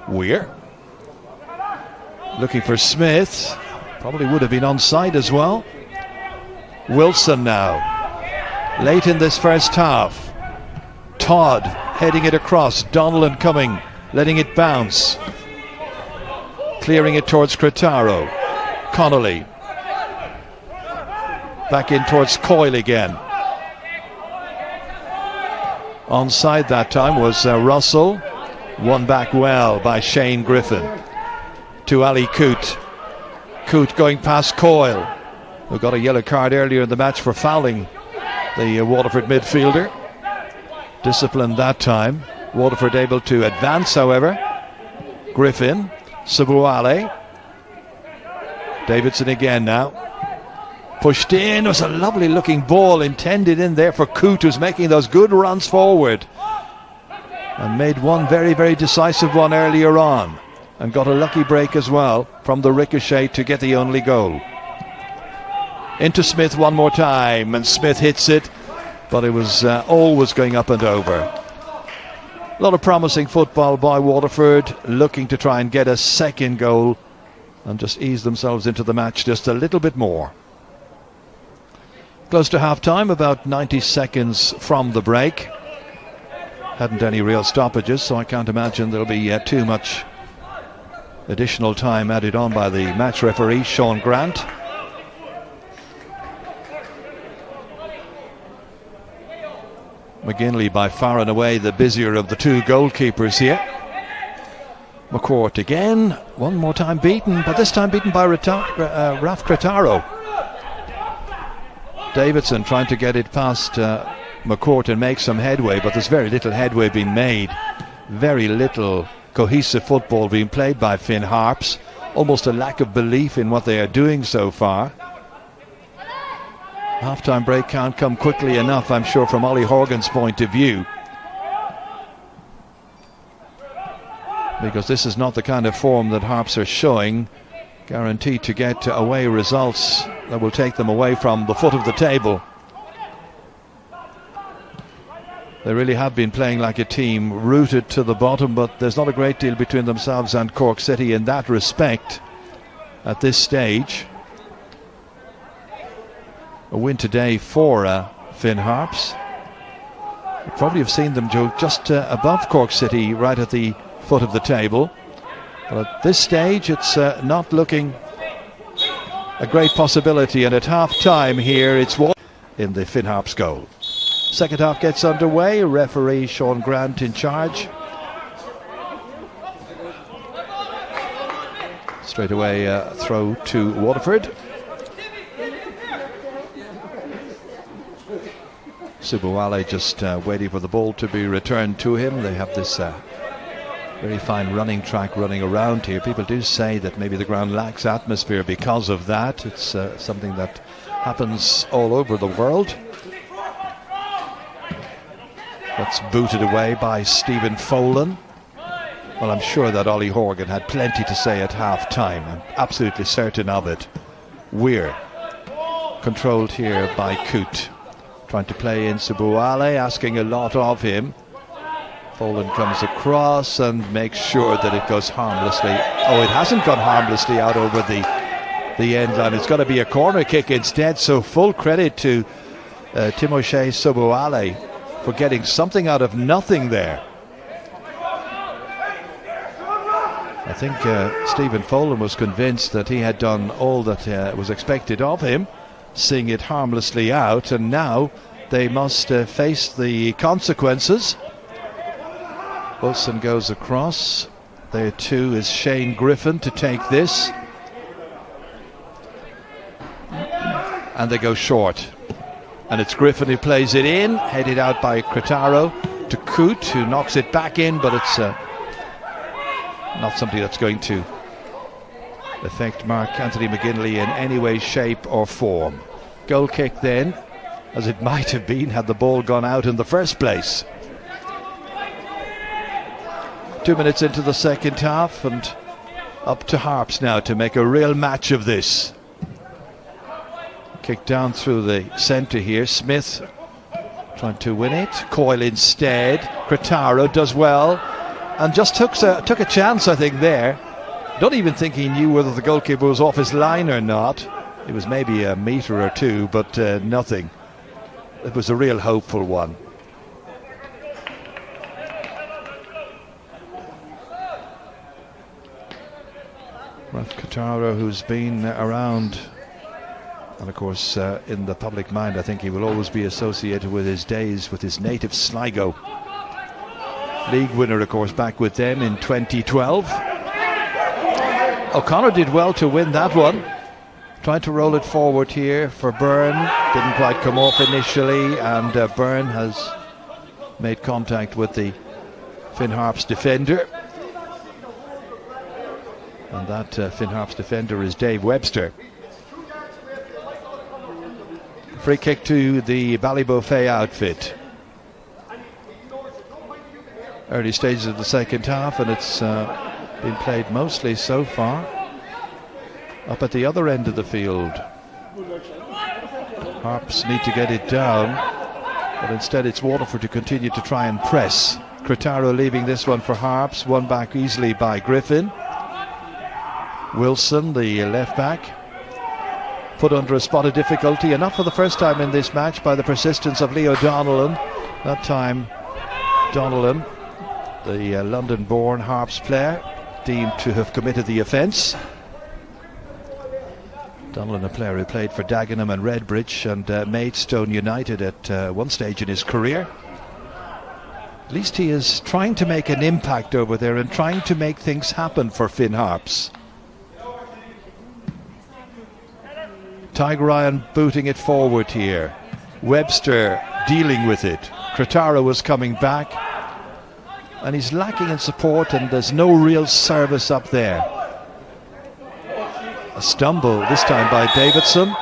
Weir looking for Smith. Probably would have been onside as well. Wilson now. Late in this first half. Todd heading it across. Donnellan coming, letting it bounce. Clearing it towards Cretaro. Connolly. Back in towards Coyle again. Onside that time was Russell. Won back well by Shane Griffin. To Ali Coote. Coote going past Coyle, who got a yellow card earlier in the match for fouling the Waterford midfielder. Disciplined that time. Waterford able to advance, however. Griffin. Sabuale. Davidson again now. Pushed in. It was a lovely looking ball intended in there for Coote, who's making those good runs forward. And made one very, very decisive one earlier on. And got a lucky break as well from the ricochet to get the only goal. Into Smith one more time, and Smith hits it, but it was always going up and over. A lot of promising football by Waterford, looking to try and get a second goal and just ease themselves into the match just a little bit more. Close to half-time, about 90 seconds from the break. Hadn't any real stoppages, so I can't imagine there'll be too much additional time added on by the match referee, Sean Grant. McGinley by far and away the busier of the two goalkeepers here. McCourt again, one more time beaten, but this time beaten by Raf Cretaro. Davidson trying to get it past McCourt and make some headway, but there's very little headway being made. Very little cohesive football being played by Finn Harps. Almost a lack of belief in what they are doing so far. Half-time break can't come quickly enough, I'm sure, from Ollie Horgan's point of view. Because this is not the kind of form that Harps are showing. Guaranteed to get away results that will take them away from the foot of the table. They really have been playing like a team rooted to the bottom, but there's not a great deal between themselves and Cork City in that respect at this stage. A win today for Finn Harps. You probably have seen them, Joe, just above Cork City, right at the foot of the table. But at this stage, it's not looking a great possibility. And at half-time here, it's in the Finn Harps goal. Second half gets underway. Referee Sean Grant in charge. Straight away throw to Waterford. Subuale just waiting for the ball to be returned to him. They have this very fine running track running around here. People do say that maybe the ground lacks atmosphere because of that. It's something that happens all over the world. That's booted away by Stephen Folan. Well, I'm sure that Ollie Horgan had plenty to say at half-time. I'm absolutely certain of it. Weir controlled here by Coote. Trying to play in Subuale, asking a lot of him. Folan comes across and makes sure that it goes harmlessly. Oh, it hasn't gone harmlessly out over the end line. It's got to be a corner kick instead. So full credit to Timoshe Subuale for getting something out of nothing there. I think Stephen Folan was convinced that he had done all that was expected of him, seeing it harmlessly out, and now they must face the consequences. Wilson goes across. There too is Shane Griffin to take this. And they go short. And it's Griffin who plays it in, headed out by Cretaro to Coote, who knocks it back in, but it's not something that's going to affect Mark Anthony McGinley in any way, shape or form. Goal kick then, as it might have been had the ball gone out in the first place. 2 minutes into the second half, and up to Harps now to make a real match of this. Kick down through the centre here. Smith trying to win it. Coyle instead. Cretaro does well and just took a chance, I think, there. Don't even think he knew whether the goalkeeper was off his line or not. It was maybe a metre or two, but nothing. It was a real hopeful one. Ralph Cretaro, who's been around, and of course in the public mind, I think he will always be associated with his days with his native Sligo. League winner, of course, back with them in 2012. O'Connor did well to win that one. Tried to roll it forward here for Byrne. Didn't quite come off initially, and Byrne has made contact with the Finn Harps defender. And that Finn Harps defender is Dave Webster. Free kick to the Ballyboufey outfit. Early stages of the second half, and it's been played mostly so far up at the other end of the field. Harps need to get it down, but instead it's Waterford to continue to try and press. Cretaro leaving this one for Harps, won back easily by Griffin. Wilson, the left back, put under a spot of difficulty, and not for the first time in this match, by the persistence of Leo Donnellan. That time Donnellan, the London-born Harps player, deemed to have committed the offence. Donnellan, a player who played for Dagenham and Redbridge and Maidstone United at one stage in his career. At least he is trying to make an impact over there and trying to make things happen for Finn Harps. Tiger Ryan booting it forward here. Webster dealing with it. Cretaro was coming back, and he's lacking in support, and there's no real service up there. A stumble this time by Davidson,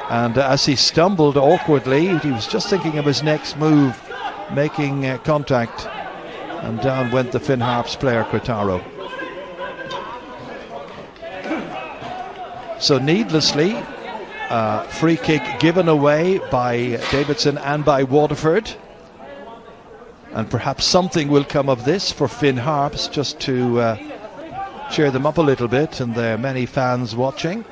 and as he stumbled awkwardly, he was just thinking of his next move, making contact, and down went the Finn Harps player Cretaro. So needlessly, free kick given away by Davidson and by Waterford, and perhaps something will come of this for Finn Harps, just to cheer them up a little bit, and there are many fans watching.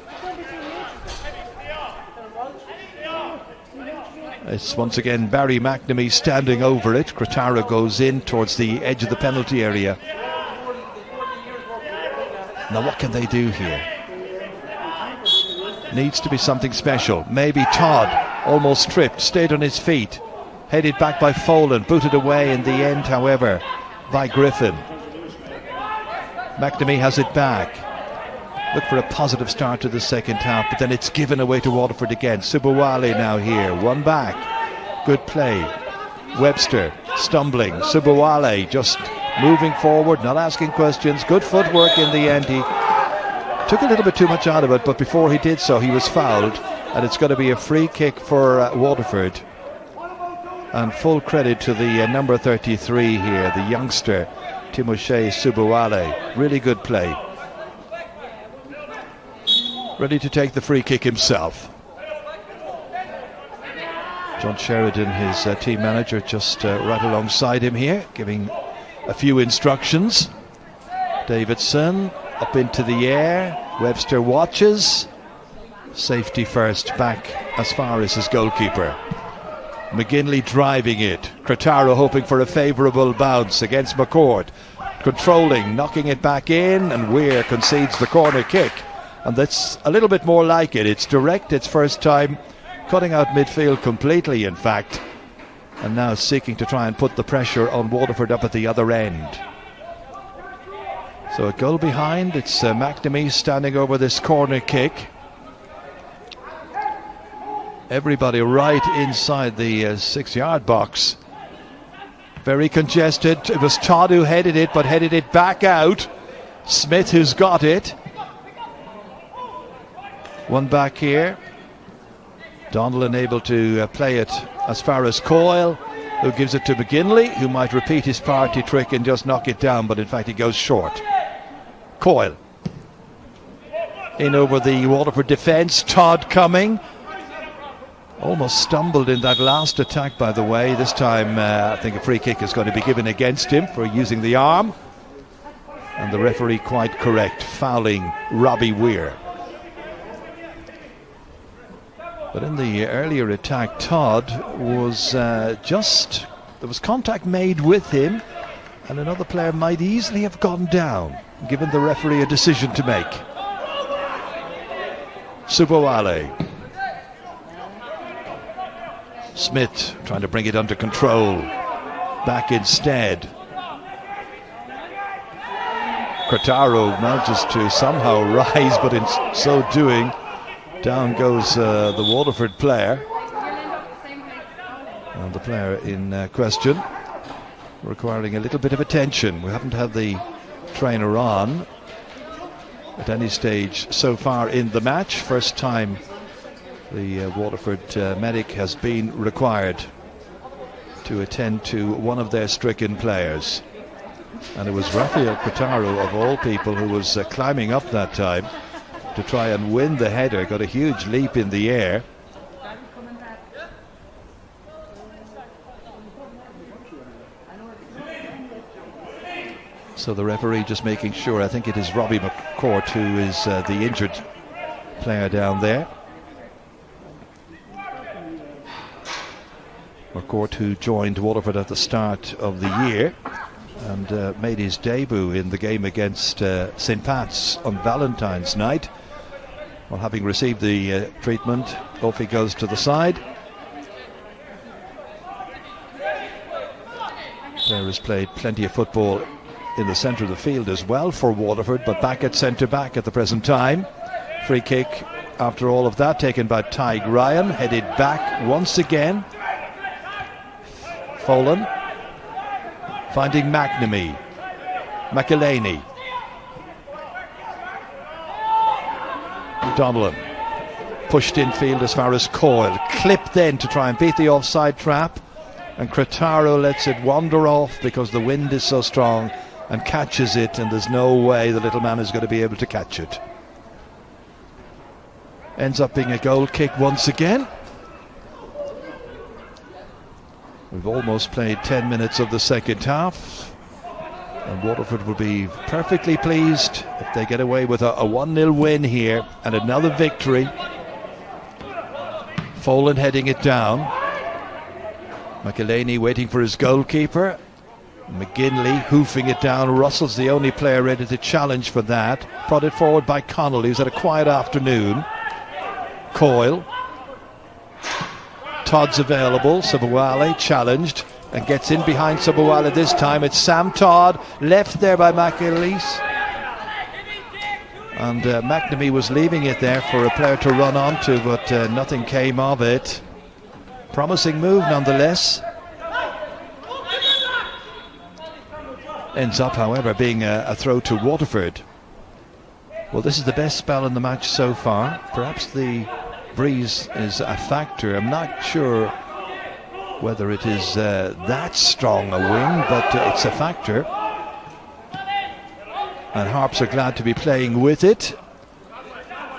It's once again Barry McNamee standing over it. Crotaro goes in towards the edge of the penalty area. Now what can they do here? Needs to be something special. Maybe Todd, almost tripped, stayed on his feet. Headed back by Folan, booted away in the end, however, by Griffin. McNamee has it back. Look for a positive start to the second half, but then it's given away to Waterford again. Subawale now here, one back. Good play. Webster stumbling. Subawale just moving forward, not asking questions. Good footwork in the end. He took a little bit too much out of it, but before he did so, he was fouled. And it's going to be a free kick for Waterford. And full credit to the number 33 here, the youngster, Timoshe Subawale. Really good play. Ready to take the free kick himself. John Sheridan, his team manager, just right alongside him here, giving a few instructions. Davidson up into the air. Webster watches. Safety first, back as far as his goalkeeper. McGinley driving it. Crotaro hoping for a favourable bounce against McCord. Controlling, knocking it back in, and Weir concedes the corner kick. And that's a little bit more like it. It's direct, it's first time, cutting out midfield completely, in fact. And now seeking to try and put the pressure on Waterford up at the other end. So a goal behind. It's McNamee standing over this corner kick. Everybody right inside the 6-yard box. Very congested. It was Todd who headed it, but headed it back out. Smith who's got it. One back here. Donnellan able to play it as far as Coyle, who gives it to McGinley, who might repeat his party trick and just knock it down, but in fact he goes short. Coyle. In over the Waterford defence. Todd coming. Almost stumbled in that last attack, by the way. This time I think a free kick is going to be given against him for using the arm. And the referee quite correct, fouling Robbie Weir. But in the earlier attack, Todd was there was contact made with him, and another player might easily have gone down, given the referee a decision to make. Subawale. Smith trying to bring it under control. Back instead. Crotaro manages to somehow rise, but in so doing, down goes the Waterford player. And the player in question requiring a little bit of attention. We haven't had the trainer on at any stage so far in the match. First time the Waterford medic has been required to attend to one of their stricken players. And it was Rafael Crotaro, of all people, who was climbing up that time to try and win the header. Got a huge leap in the air. So the referee just making sure. I think it is Robbie McCourt who is the injured player down there. McCourt, who joined Waterford at the start of the year and made his debut in the game against St. Pat's on Valentine's night. Well, having received the treatment, off he goes to the side. Player has played plenty of football in the centre of the field as well for Waterford, but back at centre-back at the present time. Free kick after all of that taken by Tig Ryan, headed back once again. Folan finding McNamee. McElhaney. Donnellan pushed infield as far as Coyle. Clipped then to try and beat the offside trap, and Crotaro lets it wander off because the wind is so strong and catches it, and there's no way the little man is going to be able to catch it. Ends up being a goal kick once again. We've almost played 10 minutes of the second half, and Waterford will be perfectly pleased if they get away with a 1-0 win here and another victory. Folan heading it down. McElhaney waiting for his goalkeeper. McGinley hoofing it down. Russell's the only player ready to challenge for that. Prodded forward by Connolly, who's had a quiet afternoon. Coyle. Todd's available. Sabuwale challenged and gets in behind Sabuwale this time. It's Sam Todd, left there by McAleese. And McNamee was leaving it there for a player to run onto, but nothing came of it. Promising move nonetheless. Ends up, however, being a throw to Waterford. Well, this is the best spell in the match so far. Perhaps the breeze is a factor. I'm not sure whether it is that strong a wind, but it's a factor. And Harps are glad to be playing with it.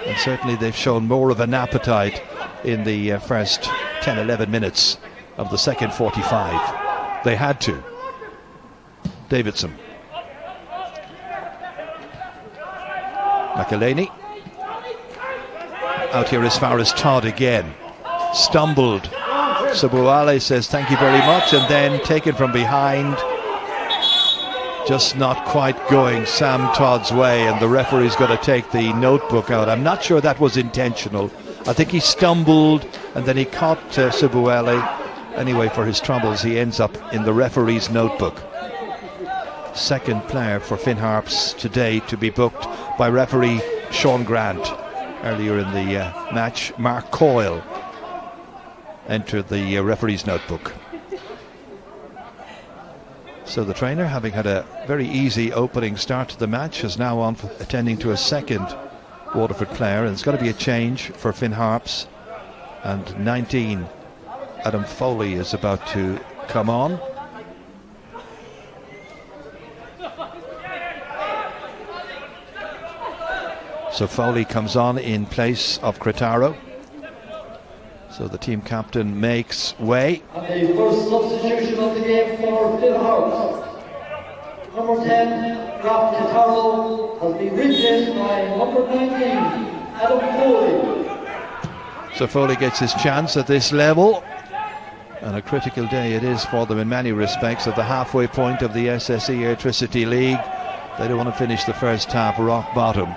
And certainly they've shown more of an appetite in the first 10-11 minutes of the second 45. They had to. Davidson. McElhaney. Out here as far as Todd again. Stumbled. Sabuwale says thank you very much, and then taken from behind. Just not quite going Sam Todd's way, and the referee's got to take the notebook out. I'm not sure that was intentional. I think he stumbled and then he caught Sabuwale. Anyway, for his troubles, he ends up in the referee's notebook. Second player for Finn Harps today to be booked by referee Sean Grant. Earlier in the match, Mark Coyle entered the referee's notebook. So the trainer, having had a very easy opening start to the match, is now on attending to a second Waterford player, and it's got to be a change for Finn Harps. And 19, Adam Foley, is about to come on. So Foley comes on in place of Cretaro. So the team captain makes way. And the first substitution of the game for Finn Harps. Number 10, Ralph Cretaro, has been replaced by number 19, Adam Foley. So Foley gets his chance at this level. And a critical day it is for them in many respects. At the halfway point of the SSE Airtricity League, they don't want to finish the first half rock bottom.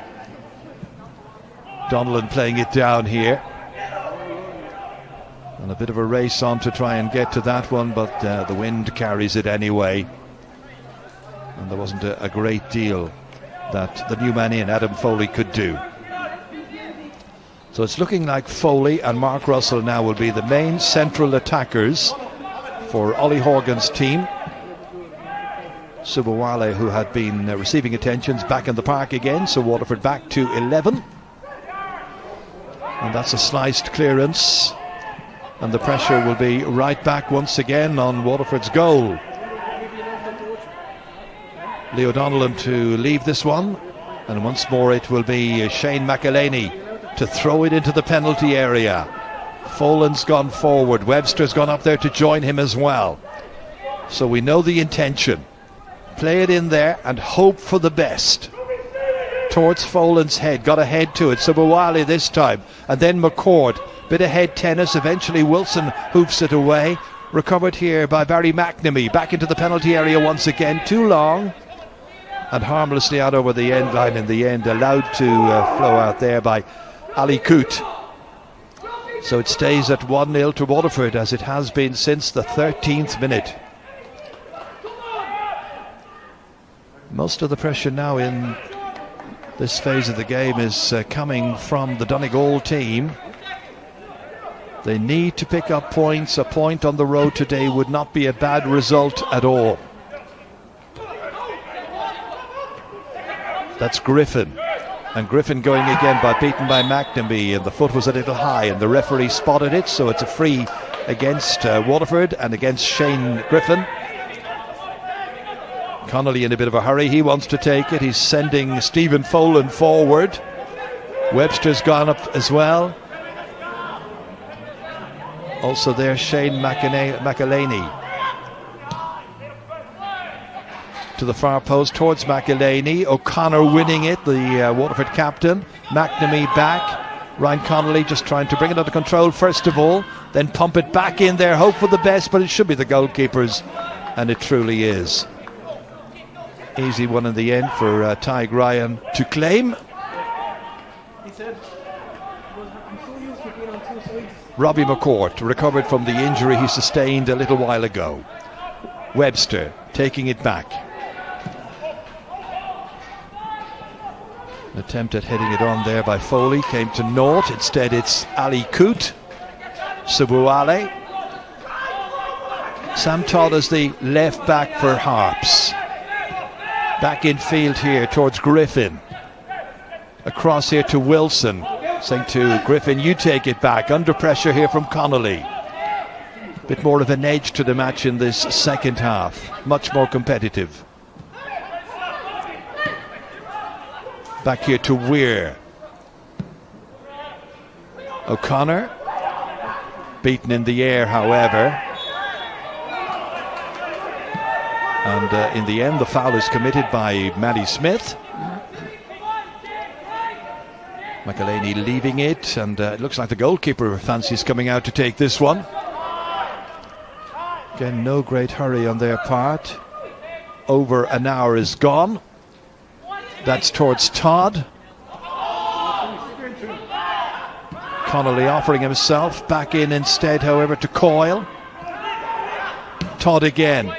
Donnellan playing it down here. And a bit of a race on to try and get to that one, but the wind carries it anyway. And there wasn't a great deal that the new man in, Adam Foley, could do. So it's looking like Foley and Mark Russell now will be the main central attackers for Ollie Horgan's team. Sabuwale, who had been receiving attentions, back in the park again, so Waterford back to 11. And that's a sliced clearance, and the pressure will be right back once again on Waterford's goal. Leo Donnellan to leave this one, and once more it will be Shane McElhaney to throw it into the penalty area. Folan's gone forward, Webster's gone up there to join him as well. So we know the intention. Play it in there and hope for the best. Towards Folan's head, got a head to it. Sabuwale this time, and then McCord. Bit of head tennis, eventually Wilson hoops it away. Recovered here by Barry McNamee. Back into the penalty area once again. Too long. And harmlessly out over the end line in the end. Allowed to flow out there by Ali Coote. So it stays at 1-0 to Waterford, as it has been since the 13th minute. Most of the pressure now in this phase of the game is coming from the Donegal team. They need to pick up points. A point on the road today would not be a bad result at all. That's Griffin. And Griffin going again, beaten by McNamee, and the foot was a little high, and the referee spotted it, so it's a free against Waterford and against Shane Griffin. Connolly in a bit of a hurry, he wants to take it. He's sending Stephen Folan forward. Webster's gone up as well. Also there, Shane McElhaney. To the far post towards McElhaney. O'Connor winning it, the Waterford captain. McNamee back. Ryan Connolly just trying to bring it under control first of all, then pump it back in there, hope for the best, but it should be the goalkeepers, and it truly is. Easy one in the end for Tig Ryan to claim. Robbie McCourt recovered from the injury he sustained a little while ago. Webster taking it back. An attempt at heading it on there by Foley came to naught. Instead it's Ali Coote. Subuale. Sam Todd is the left back for Harps. Back in field here towards Griffin. Across here to Wilson. Saying to Griffin, you take it back. Under pressure here from Connolly. Bit more of an edge to the match in this second half. Much more competitive. Back here to Weir. O'Connor. Beaten in the air, however. And in the end, the foul is committed by Maddie Smith. McElhaney leaving it, and it looks like the goalkeeper fancies coming out to take this one. Again, no great hurry on their part. Over an hour is gone. That's towards Todd. Connolly offering himself back in instead, however, to Coyle. Todd again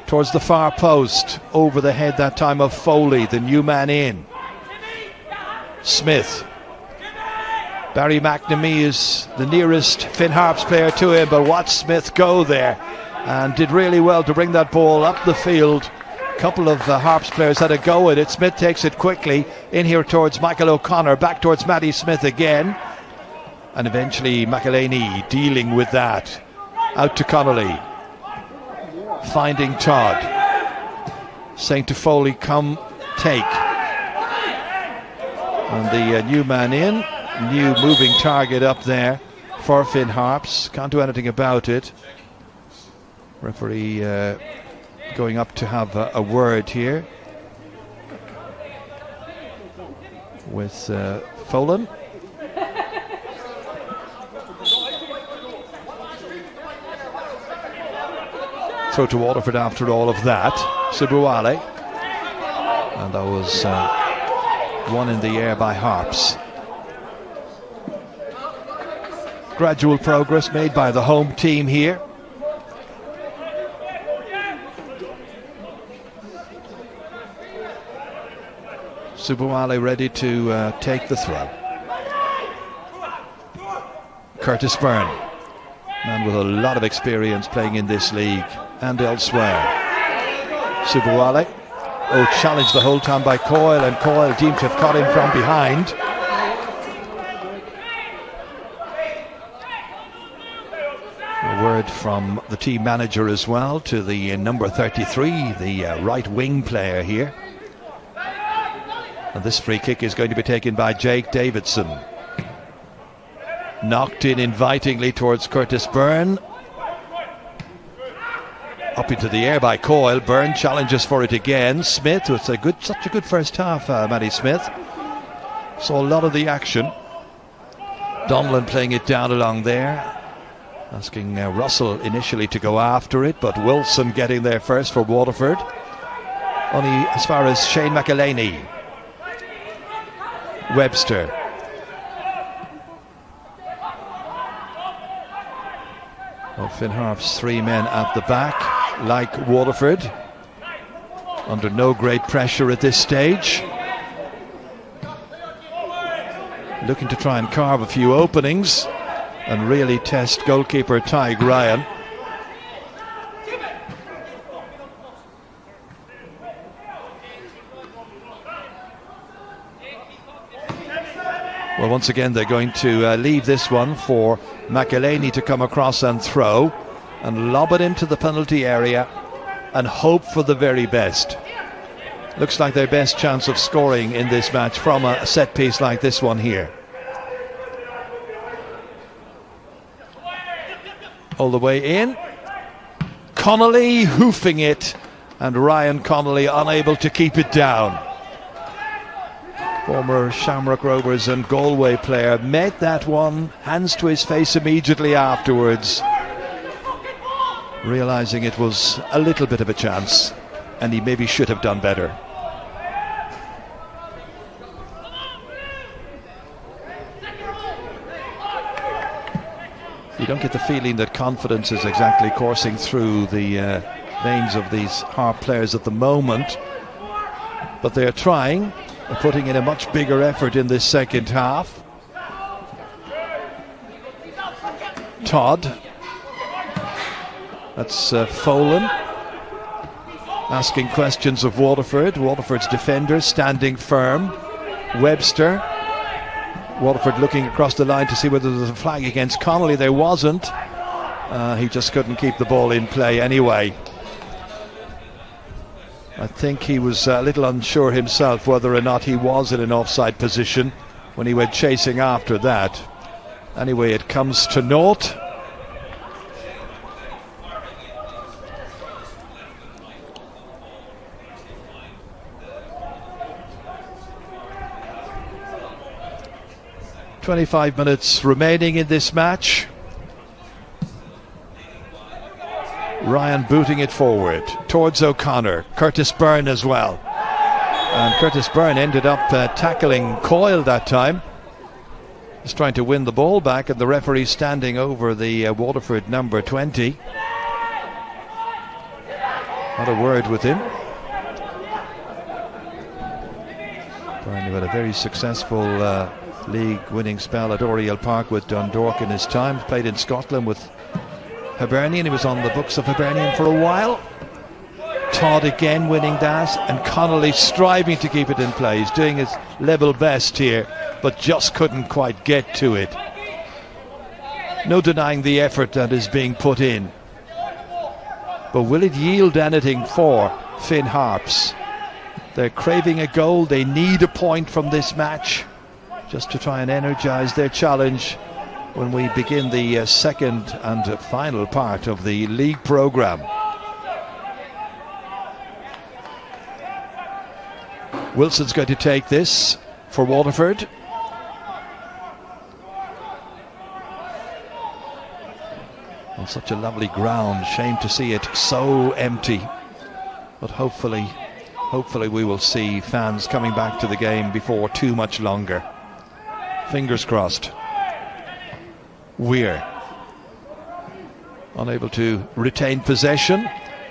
towards the far post, over the head that time of Foley, the new man in. Smith. Barry McNamee is the nearest Finn Harps player to him, but watch Smith go there and did really well to bring that ball up the field. A couple of Harps players had a go at it. Smith takes it quickly in here towards Michael O'Connor, back towards Matty Smith again, and eventually McElhaney dealing with that. Out to Connolly, finding Todd, saying to Foley, come take. And the new man in, new moving target up there for Finn Harps. Can't do anything about it. Referee going up to have a word here with Folan. Throw to Waterford after all of that. Subuale. And that was one in the air by Harps. Gradual progress made by the home team here. Subuale ready to take the throw. Curtis Byrne, man with a lot of experience playing in this league and elsewhere. Subuale, challenged the whole time by Coyle, and Coyle deemed to have caught him from behind. A word from the team manager as well to the number 33, the right wing player here. And this free kick is going to be taken by Jake Davidson. Knocked in invitingly towards Curtis Byrne. Up into the air by Coyle. Byrne challenges for it again. Smith, it's such a good first half, Matty Smith. Saw a lot of the action. Donlan playing it down along there. Asking Russell initially to go after it, but Wilson getting there first for Waterford. Only as far as Shane McElhaney. Webster. Well, Finn Harps, three men at the back, like Waterford. Under no great pressure at this stage. Looking to try and carve a few openings and really test goalkeeper Tig Ryan. Well, once again, they're going to leave this one for McElhaney to come across and throw and lob it into the penalty area and hope for the very best. Looks like their best chance of scoring in this match from a set piece like this one here. All the way in. Connolly hoofing it, and Ryan Connolly unable to keep it down. former Shamrock Rovers and Galway player, met that one, hands to his face immediately afterwards, realising it was a little bit of a chance and he maybe should have done better. You don't get the feeling that confidence is exactly coursing through the veins of these Harp players at the moment, but they're trying. They're putting in a much bigger effort in this second half. Todd, that's Folan, asking questions of Waterford. Waterford's defenders standing firm. Webster, Waterford looking across the line to see whether there's a flag against Connolly. There wasn't. He just couldn't keep the ball in play anyway. I think he was a little unsure himself whether or not he was in an offside position when he went chasing after that. Anyway, it comes to naught. "25 minutes remaining in this match." Ryan booting it forward towards O'Connor. Curtis Byrne as well. And Curtis Byrne ended up tackling Coyle that time. He's trying to win the ball back, and the referee standing over the Waterford number 20. Not a word with him. Byrne had a very successful league winning spell at Oriel Park with Dundalk in his time. Played in Scotland with Hibernian. He was on the books of Hibernian for a while. Todd again winning that, and Connolly striving to keep it in play. He's doing his level best here, but just couldn't quite get to it. No denying the effort that is being put in, but will it yield anything for Finn Harps? They're craving a goal. They need a point from this match just to try and energise their challenge when we begin the second and final part of the league programme. Wilson's going to take this for Waterford. On such a lovely ground, shame to see it so empty, but hopefully we will see fans coming back to the game before too much longer. Fingers crossed. Weir unable to retain possession.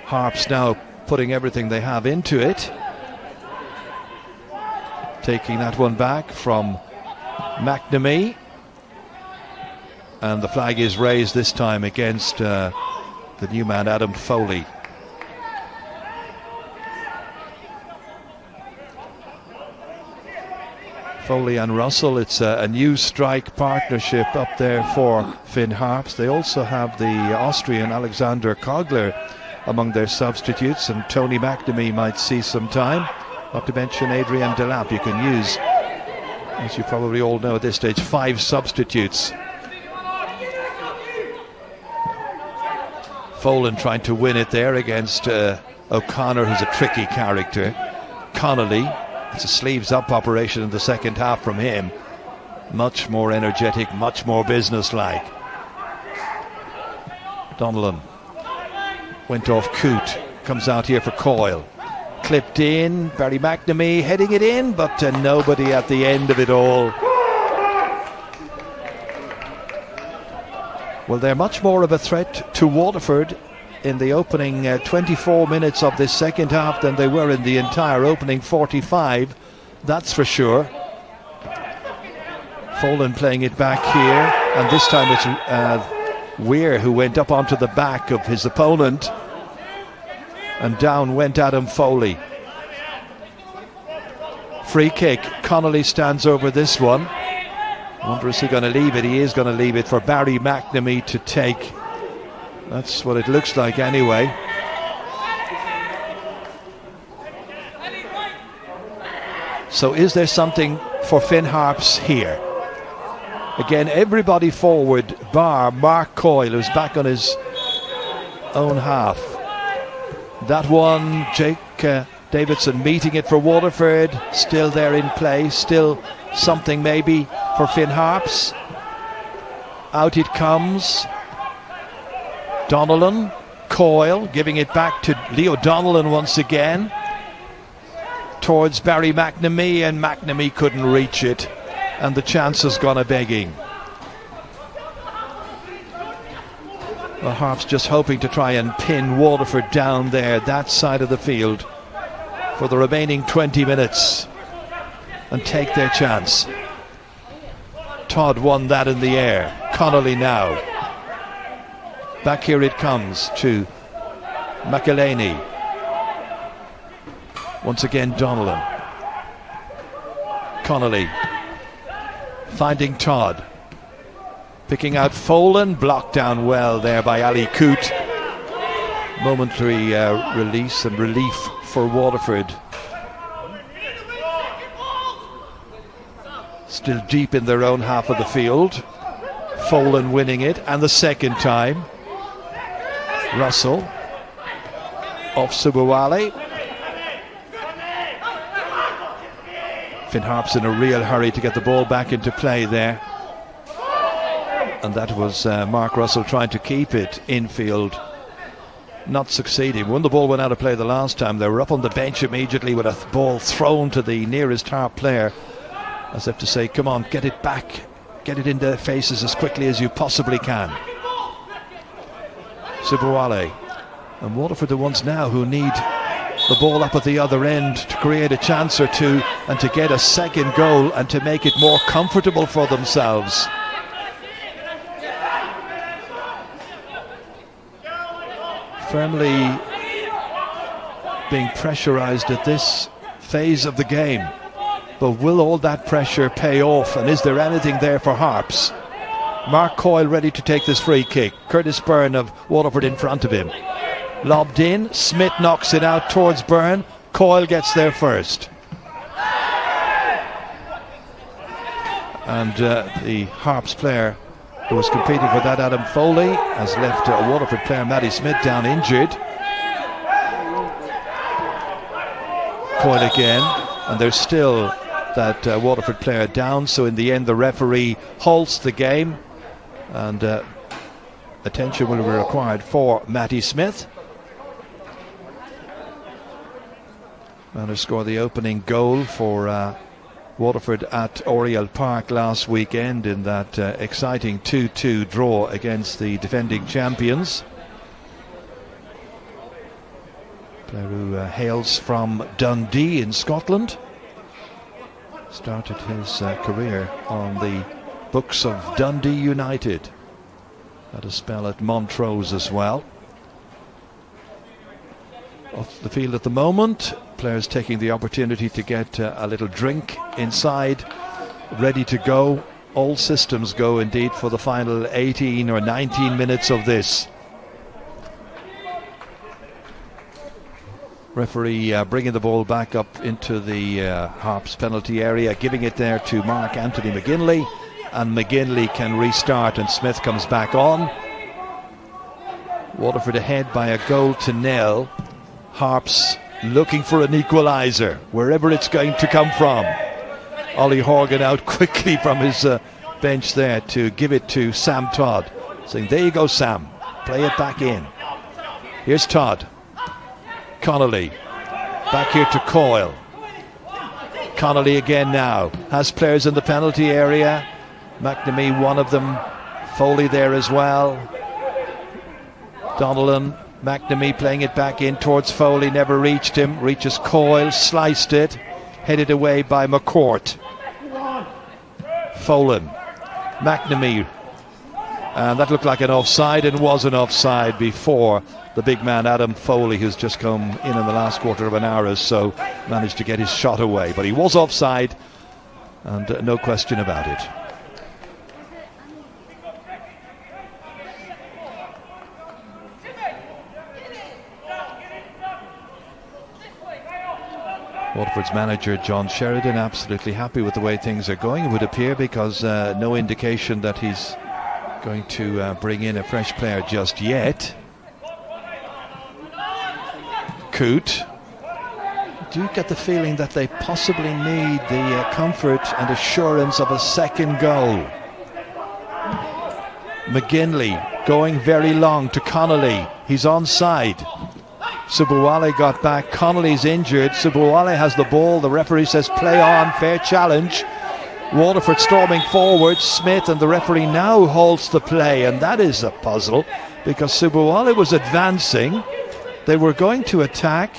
Harps now putting everything they have into it, taking that one back from McNamee, and the flag is raised this time against the new man Adam Foley. Foley and Russell, it's a new strike partnership up there for Finn Harps. They also have the Austrian Alexander Kogler among their substitutes, and Tony McNamee might see some time. Not to mention Adrian Delap. You can use, as you probably all know at this stage, 5 substitutes. Folan trying to win it there against O'Connor, who's a tricky character. Connolly, it's a sleeves up operation in the second half from him. Much more energetic, much more businesslike. Donnellan went off Coote, comes out here for Coyle. Clipped in, Barry McNamee heading it in, but nobody at the end of it all. Well, they're much more of a threat to Waterford in the opening 24 minutes of this second half than they were in the entire opening 45, that's for sure. Folan playing it back here, and this time it's Weir who went up onto the back of his opponent, and down went Adam Foley. Free kick. Connolly stands over this one. I wonder, is he going to leave it? He is going to leave it for Barry McNamee to take. That's what it looks like anyway. So is there something for Finn Harps here? Again, everybody forward bar Mark Coyle, who's back on his own half. That one, Jake Davidson meeting it for Waterford, still there in play, still something maybe for Finn Harps. Out it comes. Donnellan, Coyle giving it back to Leo Donnellan once again. Towards Barry McNamee, and McNamee couldn't reach it, and the chance has gone a-begging. Well, Harps just hoping to try and pin Waterford down there, that side of the field, for the remaining 20 minutes and take their chance. Todd won that in the air. Connolly now. Back here it comes to McElhaney. Once again Donnellan. Connolly finding Todd. Picking out Folan, blocked down well there by Ali Coote. Momentary release and relief for Waterford. Still deep in their own half of the field. Folan winning it, and the second time. Russell off Subuwale. Finn Harps in a real hurry to get the ball back into play there. And that was Mark Russell trying to keep it infield, not succeeding. When the ball went out of play the last time, they were up on the bench immediately with a ball thrown to the nearest Harp player, as if to say, come on, get it back, get it in their faces as quickly as you possibly can. Subuwale and Waterford the ones now who need the ball up at the other end to create a chance or two and to get a second goal and to make it more comfortable for themselves. Firmly being pressurised at this phase of the game, but will all that pressure pay off, and is there anything there for Harps? Mark Coyle ready to take this free kick. Curtis Byrne of Waterford in front of him. Lobbed in, Smith knocks it out towards Byrne. Coyle gets there first. And the Harps player who was competing for that, Adam Foley, has left a Waterford player, Matty Smith, down injured. Coyle again, and there's still that Waterford player down, so in the end the referee halts the game, and attention will be required for Matty Smith. Man who scored the opening goal for Waterford at Oriel Park last weekend in that exciting 2-2 draw against the defending champions. Player who hails from Dundee in Scotland. Started his career on the books of Dundee United. Had a spell at Montrose as well. Off the field at the moment, players taking the opportunity to get a little drink inside, ready to go. All systems go indeed for the final 18 or 19 minutes of this. Referee bringing the ball back up into the Harps penalty area, giving it there to Mark Anthony McGinley, and McGinley can restart and Smith comes back on. Waterford ahead by 1-0. Harps looking for an equaliser wherever it's going to come from. Ollie Horgan out quickly from his bench there to give it to Sam Todd, saying, there you go Sam, play it back in. Here's Todd. Connolly back here to Coyle. Connolly again now has players in the penalty area. McNamee one of them, Foley there as well. Donnellan, McNamee playing it back in towards Foley, never reached him, reaches Coyle, sliced it, headed away by McCourt. Folan, McNamee, and that looked like an offside and was an offside before the big man Adam Foley, who's just come in the last quarter of an hour or so, managed to get his shot away, but he was offside and no question about it. Waterford's manager John Sheridan absolutely happy with the way things are going, it would appear, because no indication that he's going to bring in a fresh player just yet. Coote do get the feeling that they possibly need the comfort and assurance of a second goal. McGinley going very long to Connolly. He's onside. Subuwale got back. Connolly's injured. Subuwale has the ball. The referee says play on, fair challenge. Waterford storming forward. Smith, and the referee now halts the play, and that is a puzzle because Subuwale was advancing. They were going to attack,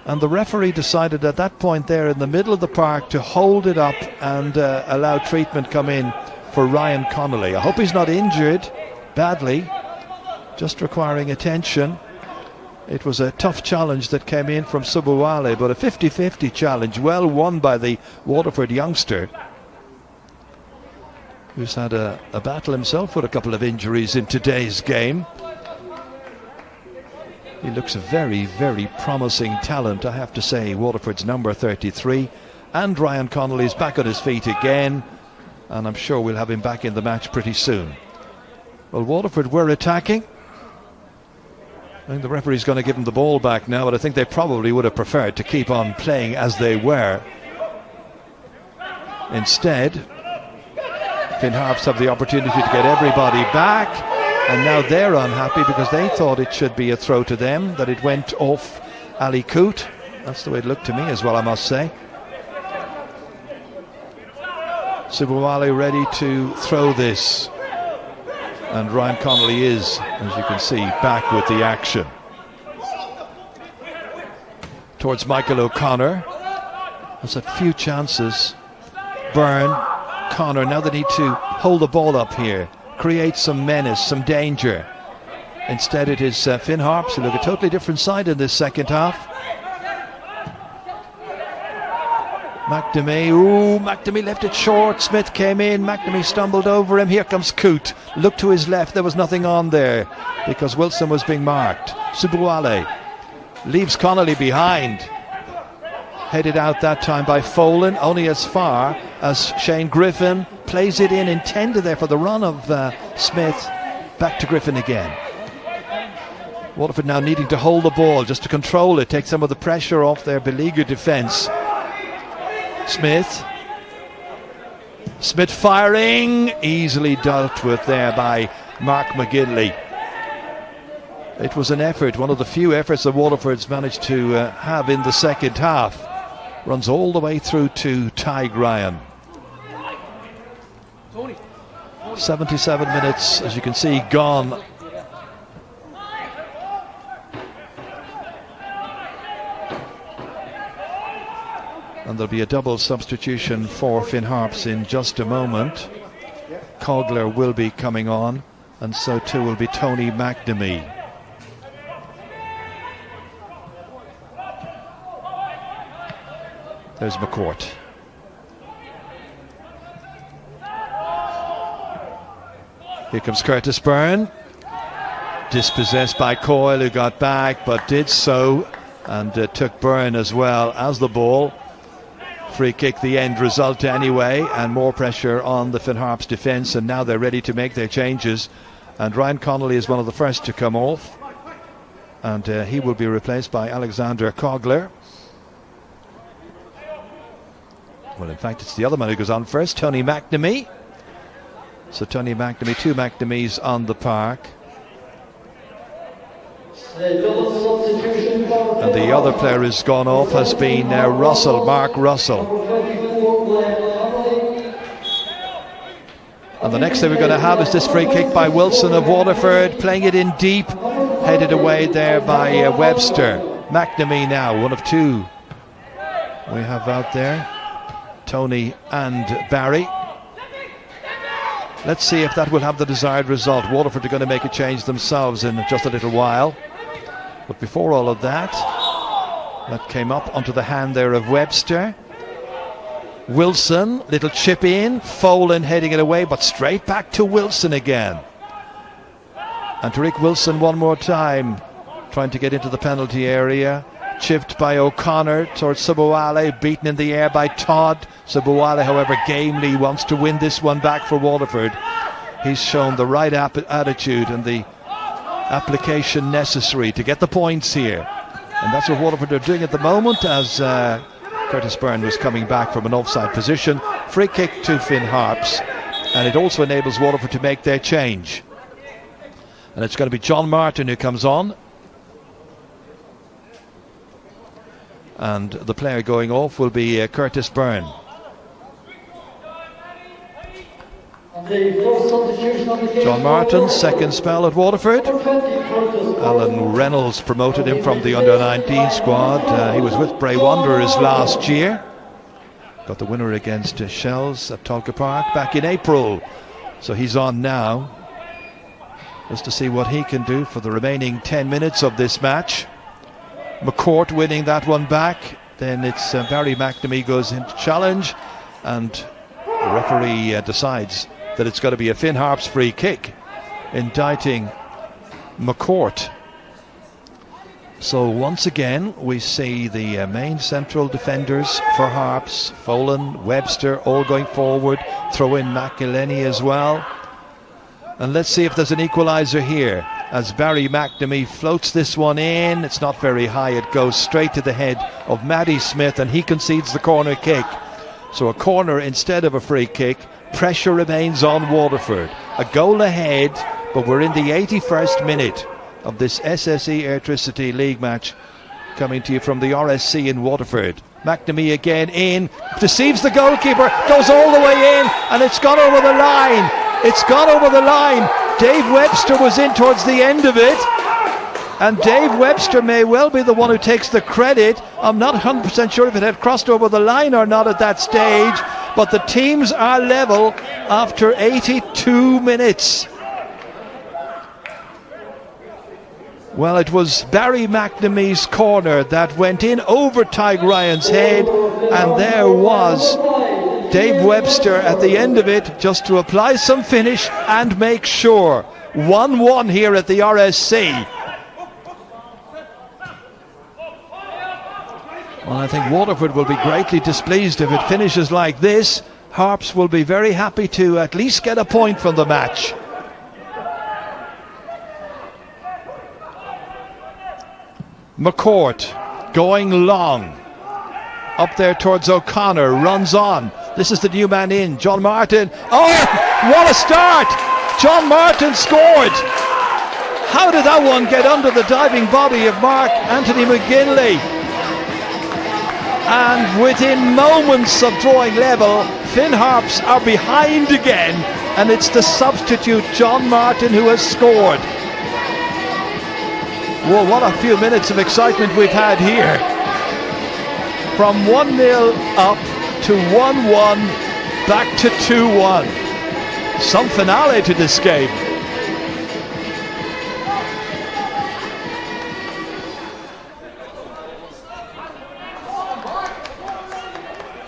and the referee decided at that point there in the middle of the park to hold it up and allow treatment come in for Ryan Connolly. I hope he's not injured badly, just requiring attention. It was a tough challenge that came in from Subuwale, but a 50-50 challenge, well won by the Waterford youngster, who's had a battle himself with a couple of injuries in today's game. He looks a very, very promising talent, I have to say, Waterford's number 33. And Ryan Connolly's back on his feet again, and I'm sure we'll have him back in the match pretty soon. Well, Waterford were attacking. I think the referee's going to give them the ball back now, but I think they probably would have preferred to keep on playing as they were. Instead, Finn Harps have the opportunity to get everybody back, and now they're unhappy because they thought it should be a throw to them, that it went off Ali Coote. That's the way it looked to me as well, I must say. Subuwale ready to throw this. And Ryan Connolly is, as you can see, back with the action. Towards Michael O'Connor. There's a few chances. Byrne, Connor, now they need to hold the ball up here, create some menace, some danger. Instead it is Finn Harps, who look a totally different side in this second half. McNamee left it short. Smith came in. McNamee stumbled over him. Here comes Coote. Look to his left. There was nothing on there because Wilson was being marked. Subuwale leaves Connolly behind. Headed out that time by Folan, only as far as Shane Griffin plays it in, intended there for the run of Smith. Back to Griffin again. Waterford now needing to hold the ball just to control it, take some of the pressure off their beleaguered defence. Smith firing, easily dealt with there by Mark McGinley. It was an effort, one of the few efforts that Waterford's managed to have in the second half. Runs all the way through to Tig Ryan. 77 minutes, as you can see, gone. And there'll be a double substitution for Finn Harps in just a moment. Cogler will be coming on, and so too will be Tony McNamee. There's McCourt. Here comes Curtis Byrne. Dispossessed by Coyle, who got back, but did so, and took Byrne as well as the ball. Free kick, the end result anyway, and more pressure on the Finn Harps defence, and now they're ready to make their changes. And Ryan Connolly is one of the first to come off, and he will be replaced by Alexander Cogler. Well, in fact, it's the other man who goes on first, Tony McNamee. So Tony McNamee, two McNamees on the park. And the other player who's gone off has been Russell, Mark Russell. And the next thing we're going to have is this free kick by Wilson of Waterford, playing it in deep, headed away there by Webster. McNamee now, one of two we have out there, Tony and Barry. Let's see if that will have the desired result. Waterford are going to make a change themselves in just a little while. But before all of that, that came up onto the hand there of Webster. Wilson, little chip in, Folan heading it away, but straight back to Wilson again. And Tariq Wilson one more time, trying to get into the penalty area. Chipped by O'Connor towards Subuwale, beaten in the air by Todd. Subuwale, however, gamely wants to win this one back for Waterford. He's shown the right attitude and the application necessary to get the points here. And that's what Waterford are doing at the moment, as Curtis Byrne was coming back from an offside position. Free kick to Finn Harps, and it also enables Waterford to make their change. And it's going to be John Martin who comes on. And the player going off will be Curtis Byrne. John Martin, second spell at Waterford. Alan Reynolds promoted him from the under-19 squad. He was with Bray Wanderers last year. Got the winner against Shells at Tolka Park back in April. So he's on now, just to see what he can do for the remaining 10 minutes of this match. McCourt winning that one back. Then it's Barry McNamee goes into challenge, and the referee decides that it's going to be a Finn Harps free kick, indicting McCourt. So once again we see the main central defenders for Harps, Folan, Webster, all going forward. Throw in McElhenney as well. And let's see if there's an equaliser here, as Barry McNamee floats this one in. It's not very high, it goes straight to the head of Matty Smith, and he concedes the corner kick. So a corner instead of a free kick. Pressure remains on Waterford. A goal ahead, but we're in the 81st minute of this SSE Airtricity League match, coming to you from the RSC in Waterford. McNamee again in, deceives the goalkeeper, goes all the way in, and it's gone over the line. It's gone over the line. Dave Webster was in towards the end of it, and Dave Webster may well be the one who takes the credit. I'm not 100% sure if it had crossed over the line or not at that stage, but the teams are level after 82 minutes. Well, it was Barry McNamee's corner that went in over Tyg Ryan's head, and there was Dave Webster at the end of it just to apply some finish and make sure. 1-1 here at the RSC. Well, I think Waterford will be greatly displeased if it finishes like this. Harps will be very happy to at least get a point from the match. McCourt going long up there towards O'Connor, runs on. This is the new man in, John Martin. Oh, what a start! John Martin scored. How did that one get under the diving body of Mark Anthony McGinley? And within moments of drawing level, Finn Harps are behind again, and it's the substitute John Martin who has scored. Well, what a few minutes of excitement we've had here. From 1-0 up to 1-1, back to 2-1. Some finale to this game.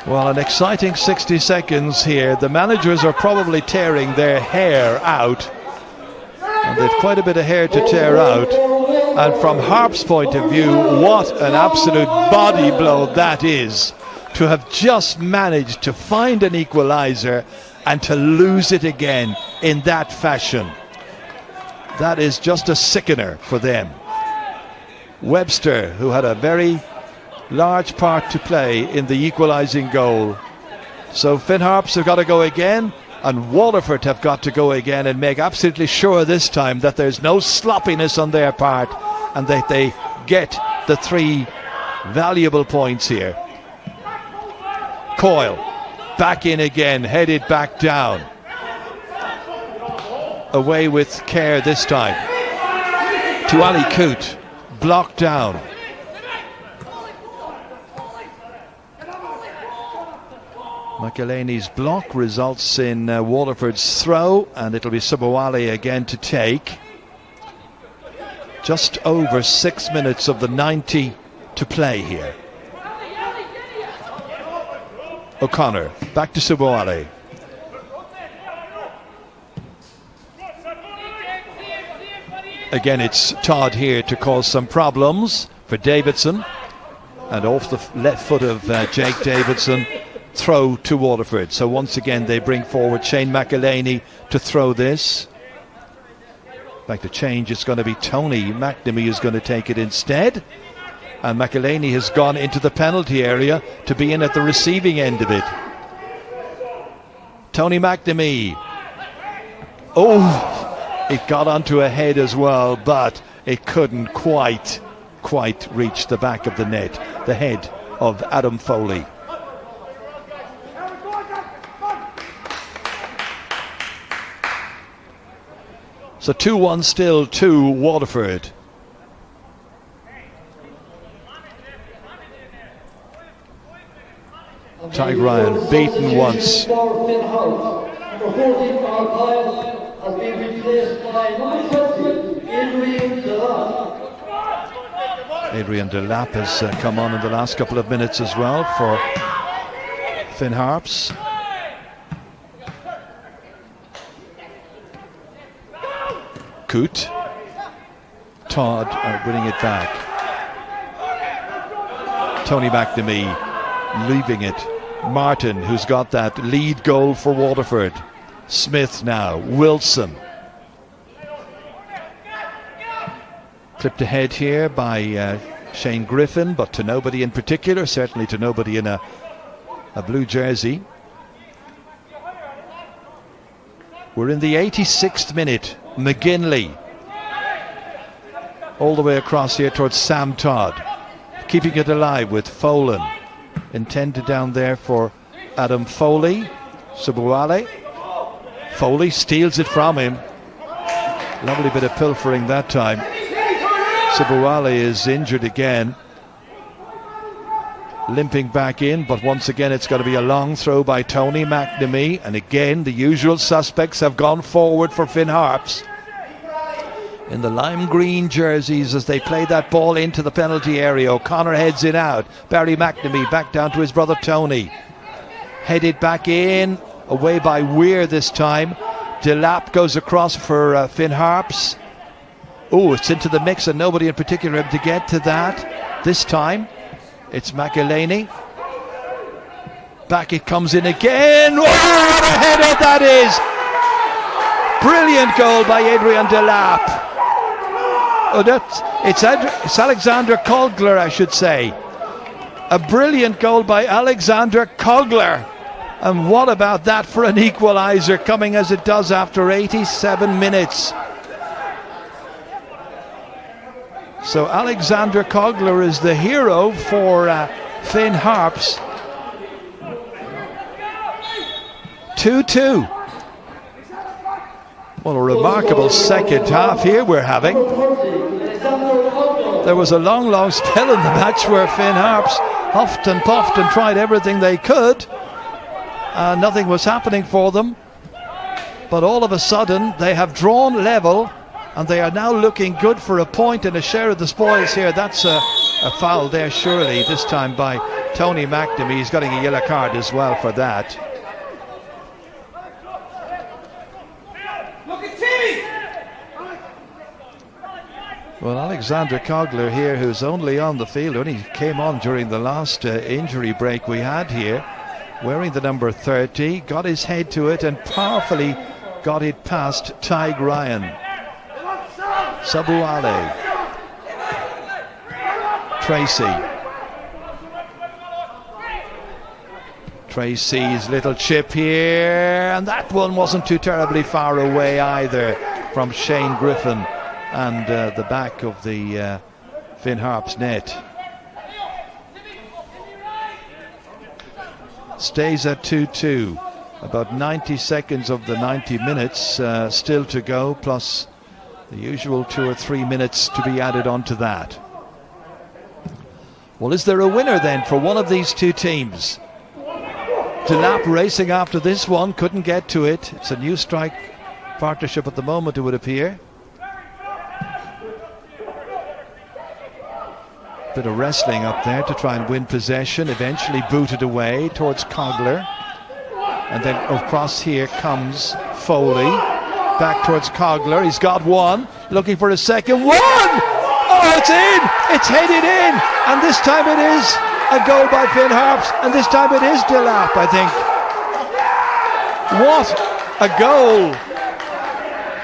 Well, an exciting 60 seconds here. The managers are probably tearing their hair out, and they've quite a bit of hair to tear out. And from Harp's point of view, what an absolute body blow that is, to have just managed to find an equaliser and to lose it again in that fashion. That is just a sickener for them. Webster, who had a very large part to play in the equalising goal. So Finn Harps have got to go again, and Waterford have got to go again and make absolutely sure this time that there's no sloppiness on their part, and that they get the 3 valuable points here. Coyle back in again, headed back down. Away with care this time to Ali Coote, blocked down. McElhaney's block results in Waterford's throw, and it'll be Subawale again to take. Just over 6 minutes of the 90 to play here. O'Connor back to Subawale. Again, it's Todd here to cause some problems for Davidson, and off the left foot of Jake Davidson. Throw to Waterford. So once again they bring forward Shane McElhaney to throw this. Back to change, it's going to be Tony McNamee who's going to take it instead. And McElhaney has gone into the penalty area to be in at the receiving end of it. Tony McNamee. Oh, it got onto a head as well, but it couldn't quite reach the back of the net. The head of Adam Foley. So 2-1 still to Waterford. Tig Ryan beaten once. Adrian Delap has come on in the last couple of minutes as well for Finn Harps. Coote. Todd are winning it back. Tony McNamee leaving it. Martin, who's got that lead goal for Waterford. Smith now. Wilson. Clipped ahead here by Shane Griffin, but to nobody in particular, certainly to nobody in a blue jersey. We're in the 86th minute. McGinley. All the way across here towards Sam Todd. Keeping it alive with Folan. Intended down there for Adam Foley. Subuale. Foley steals it from him. Lovely bit of pilfering that time. Subuale is injured again. Limping back in, but once again it's got to be a long throw by Tony McNamee. And again the usual suspects have gone forward for Finn Harps. In the lime green jerseys as they play that ball into the penalty area. O'Connor heads it out. Barry McNamee back down to his brother Tony. Headed back in. Away by Weir this time. Delap goes across for Finn Harps. Oh, it's into the mix and nobody in particular able to get to that. This time it's McElhaney. Back it comes in again. Oh, what a header that is! Brilliant goal by Adrian Delap. Oh, it's Alexander Cogler, I should say. A brilliant goal by Alexander Cogler. And what about that for an equaliser, coming as it does after 87 minutes. So Alexander Cogler is the hero for Finn Harps. 2-2. What a remarkable second half here we're having. There was a long spell in the match where Finn Harps huffed and puffed and tried everything they could. Nothing was happening for them. But all of a sudden they have drawn level and they are now looking good for a point and a share of the spoils here. That's a foul there surely, this time by Tony McNamee. He's getting a yellow card as well for that. Well, Alexander Cogler here, who's only on the field, only came on during the last injury break we had here, wearing the number 30, got his head to it and powerfully got it past Tig Ryan. Sabuale. Tracy's little chip here, and that one wasn't too terribly far away either from Shane Griffin and the back of the Finn Harps net. Stays at 2-2. About 90 seconds of the 90 minutes still to go, plus the usual 2 or 3 minutes to be added onto that. Well, is there a winner then for one of these two teams? Delap racing after this one, couldn't get to it. It's a new strike partnership at the moment, it would appear. Bit of wrestling up there to try and win possession, eventually booted away towards Cogler. And then across here comes Foley. Back towards Cogler. He's got one. Looking for a second. One! Oh, it's in! It's headed in! And this time it is a goal by Finn Harps. And this time it is Delap, I think. What a goal!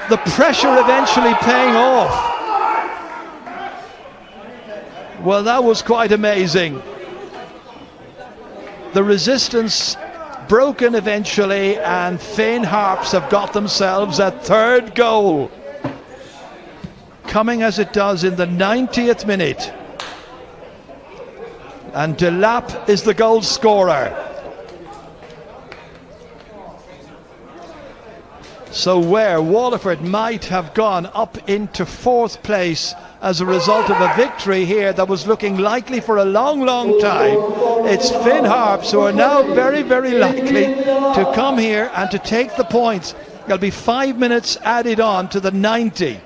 The pressure eventually paying off. Well, that was quite amazing. The resistance broken eventually, and Finn Harps have got themselves a third goal, coming as it does in the 90th minute. And Delap is the goal scorer. So where Waterford might have gone up into fourth place as a result of a victory here that was looking likely for a long, long time, it's Finn Harps who are now very, very likely to come here and to take the points. There'll be 5 minutes added on to the 90.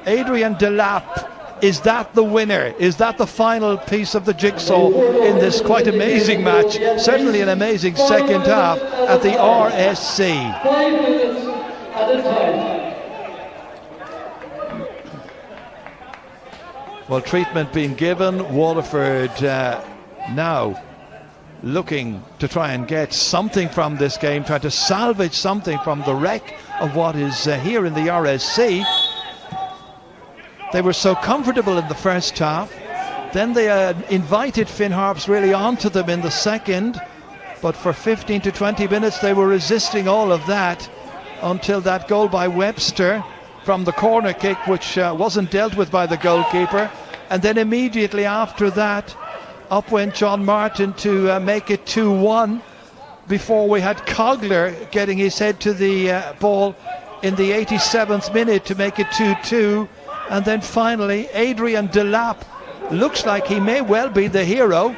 Adrian Delap, is that the winner? Is that the final piece of the jigsaw in this quite amazing match? Certainly an amazing second half at the RSC. 5 minutes at a time. Well, treatment being given. Waterford now looking to try and get something from this game, trying to salvage something from the wreck of what is here in the RSC. They were so comfortable in the first half. Then they invited Finn Harps really onto them in the second. But for 15 to 20 minutes they were resisting all of that until that goal by Webster from the corner kick, which wasn't dealt with by the goalkeeper. And then immediately after that, up went John Martin to make it 2-1 before we had Cogler getting his head to the ball in the 87th minute to make it 2-2. And then finally, Adrian Delap looks like he may well be the hero,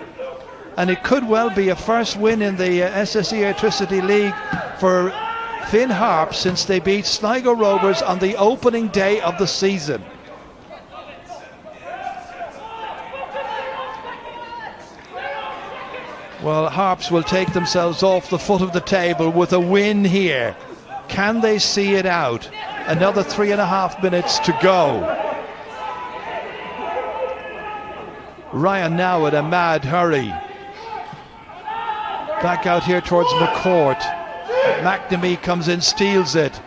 and it could well be a first win in the SSE Airtricity League for Finn Harps since they beat Sligo Rovers on the opening day of the season. Well, Harps will take themselves off the foot of the table with a win here. Can they see it out? Another 3.5 minutes to go. Ryan now at a mad hurry. Back out here towards McCourt. McNamee comes in, steals it.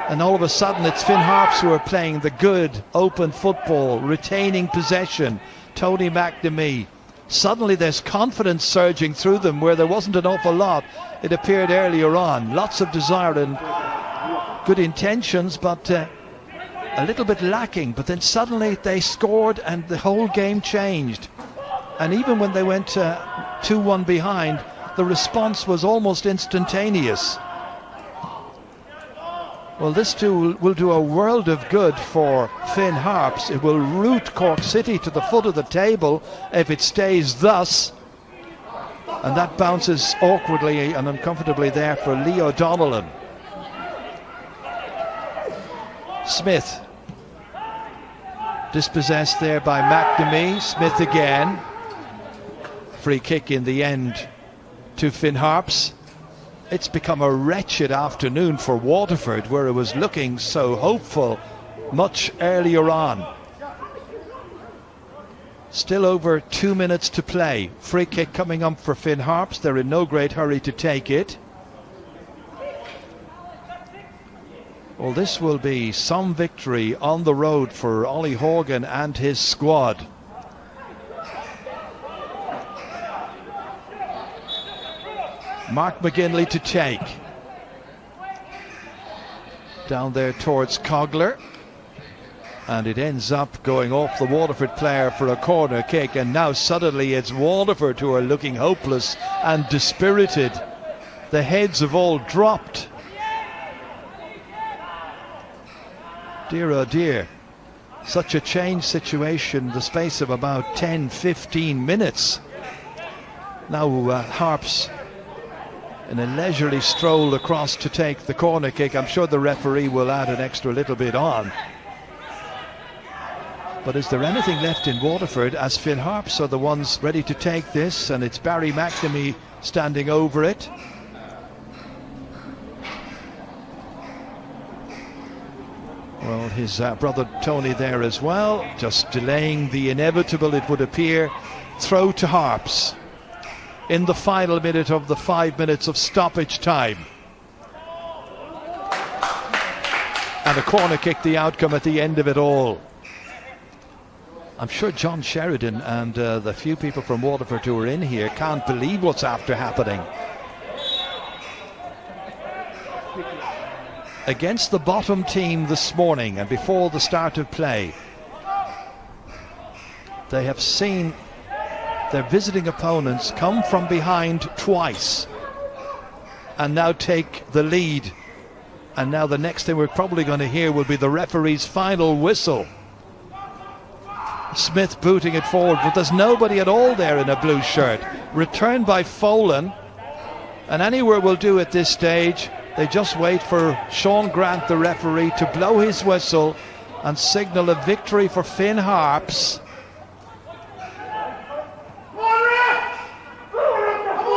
And all of a sudden it's Finn Harps who are playing the good, open football, retaining possession. Tony McNamee. Suddenly there's confidence surging through them where there wasn't an awful lot, it appeared earlier on. Lots of desire and good intentions, but a little bit lacking. But then suddenly they scored and the whole game changed. And even when they went 2-1 behind, the response was almost instantaneous. Well, this too will do a world of good for Finn Harps. It will root Cork City to the foot of the table if it stays thus. And that bounces awkwardly and uncomfortably there for Leo Donnellan. Smith. Dispossessed there by McNamee. Smith again. Free kick in the end to Finn Harps. It's become a wretched afternoon for Waterford, where it was looking so hopeful much earlier on. Still over 2 minutes to play. Free kick coming up for Finn Harps. They're in no great hurry to take it. Well, this will be some victory on the road for Ollie Horgan and his squad. Mark McGinley to take. Down there towards Cogler. And it ends up going off the Waterford player for a corner kick. And now suddenly it's Waterford who are looking hopeless and dispirited. The heads have all dropped. Dear oh dear. Such a changed situation in the space of about 10-15 minutes. Now Harps in a leisurely stroll across to take the corner kick. I'm sure the referee will add an extra little bit on. But is there anything left in Waterford, as Finn Harps are the ones ready to take this, and it's Barry McNamee standing over it. Well, his brother Tony there as well, just delaying the inevitable, it would appear, throw to Harps in the final minute of the 5 minutes of stoppage time. And a corner kick, the outcome at the end of it all. I'm sure John Sheridan and the few people from Waterford who are in here can't believe what's after happening. Against the bottom team this morning and before the start of play, they have seen their visiting opponents come from behind twice and now take the lead. And now the next thing we're probably going to hear will be the referee's final whistle. Smith booting it forward, but there's nobody at all there in a blue shirt. Returned by Folan, and anywhere will do at this stage. They just wait for Sean Grant, the referee, to blow his whistle and signal a victory for Finn Harps.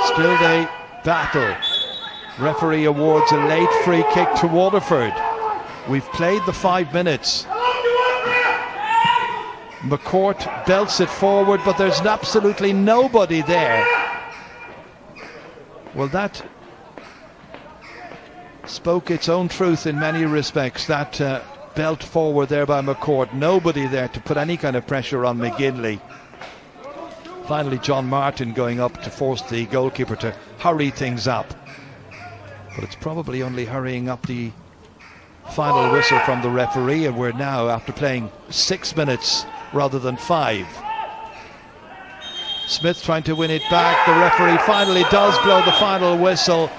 Still they battle. Referee awards a late free kick to Waterford. We've played the 5 minutes. McCourt belts it forward, but there's absolutely nobody there. Well, that spoke its own truth in many respects, that belt forward there by McCourt. Nobody there to put any kind of pressure on McGinley. Finally, John Martin going up to force the goalkeeper to hurry things up. But it's probably only hurrying up the final whistle from the referee, and we're now after playing 6 minutes rather than 5. Smith trying to win it back. The referee finally does blow the final whistle,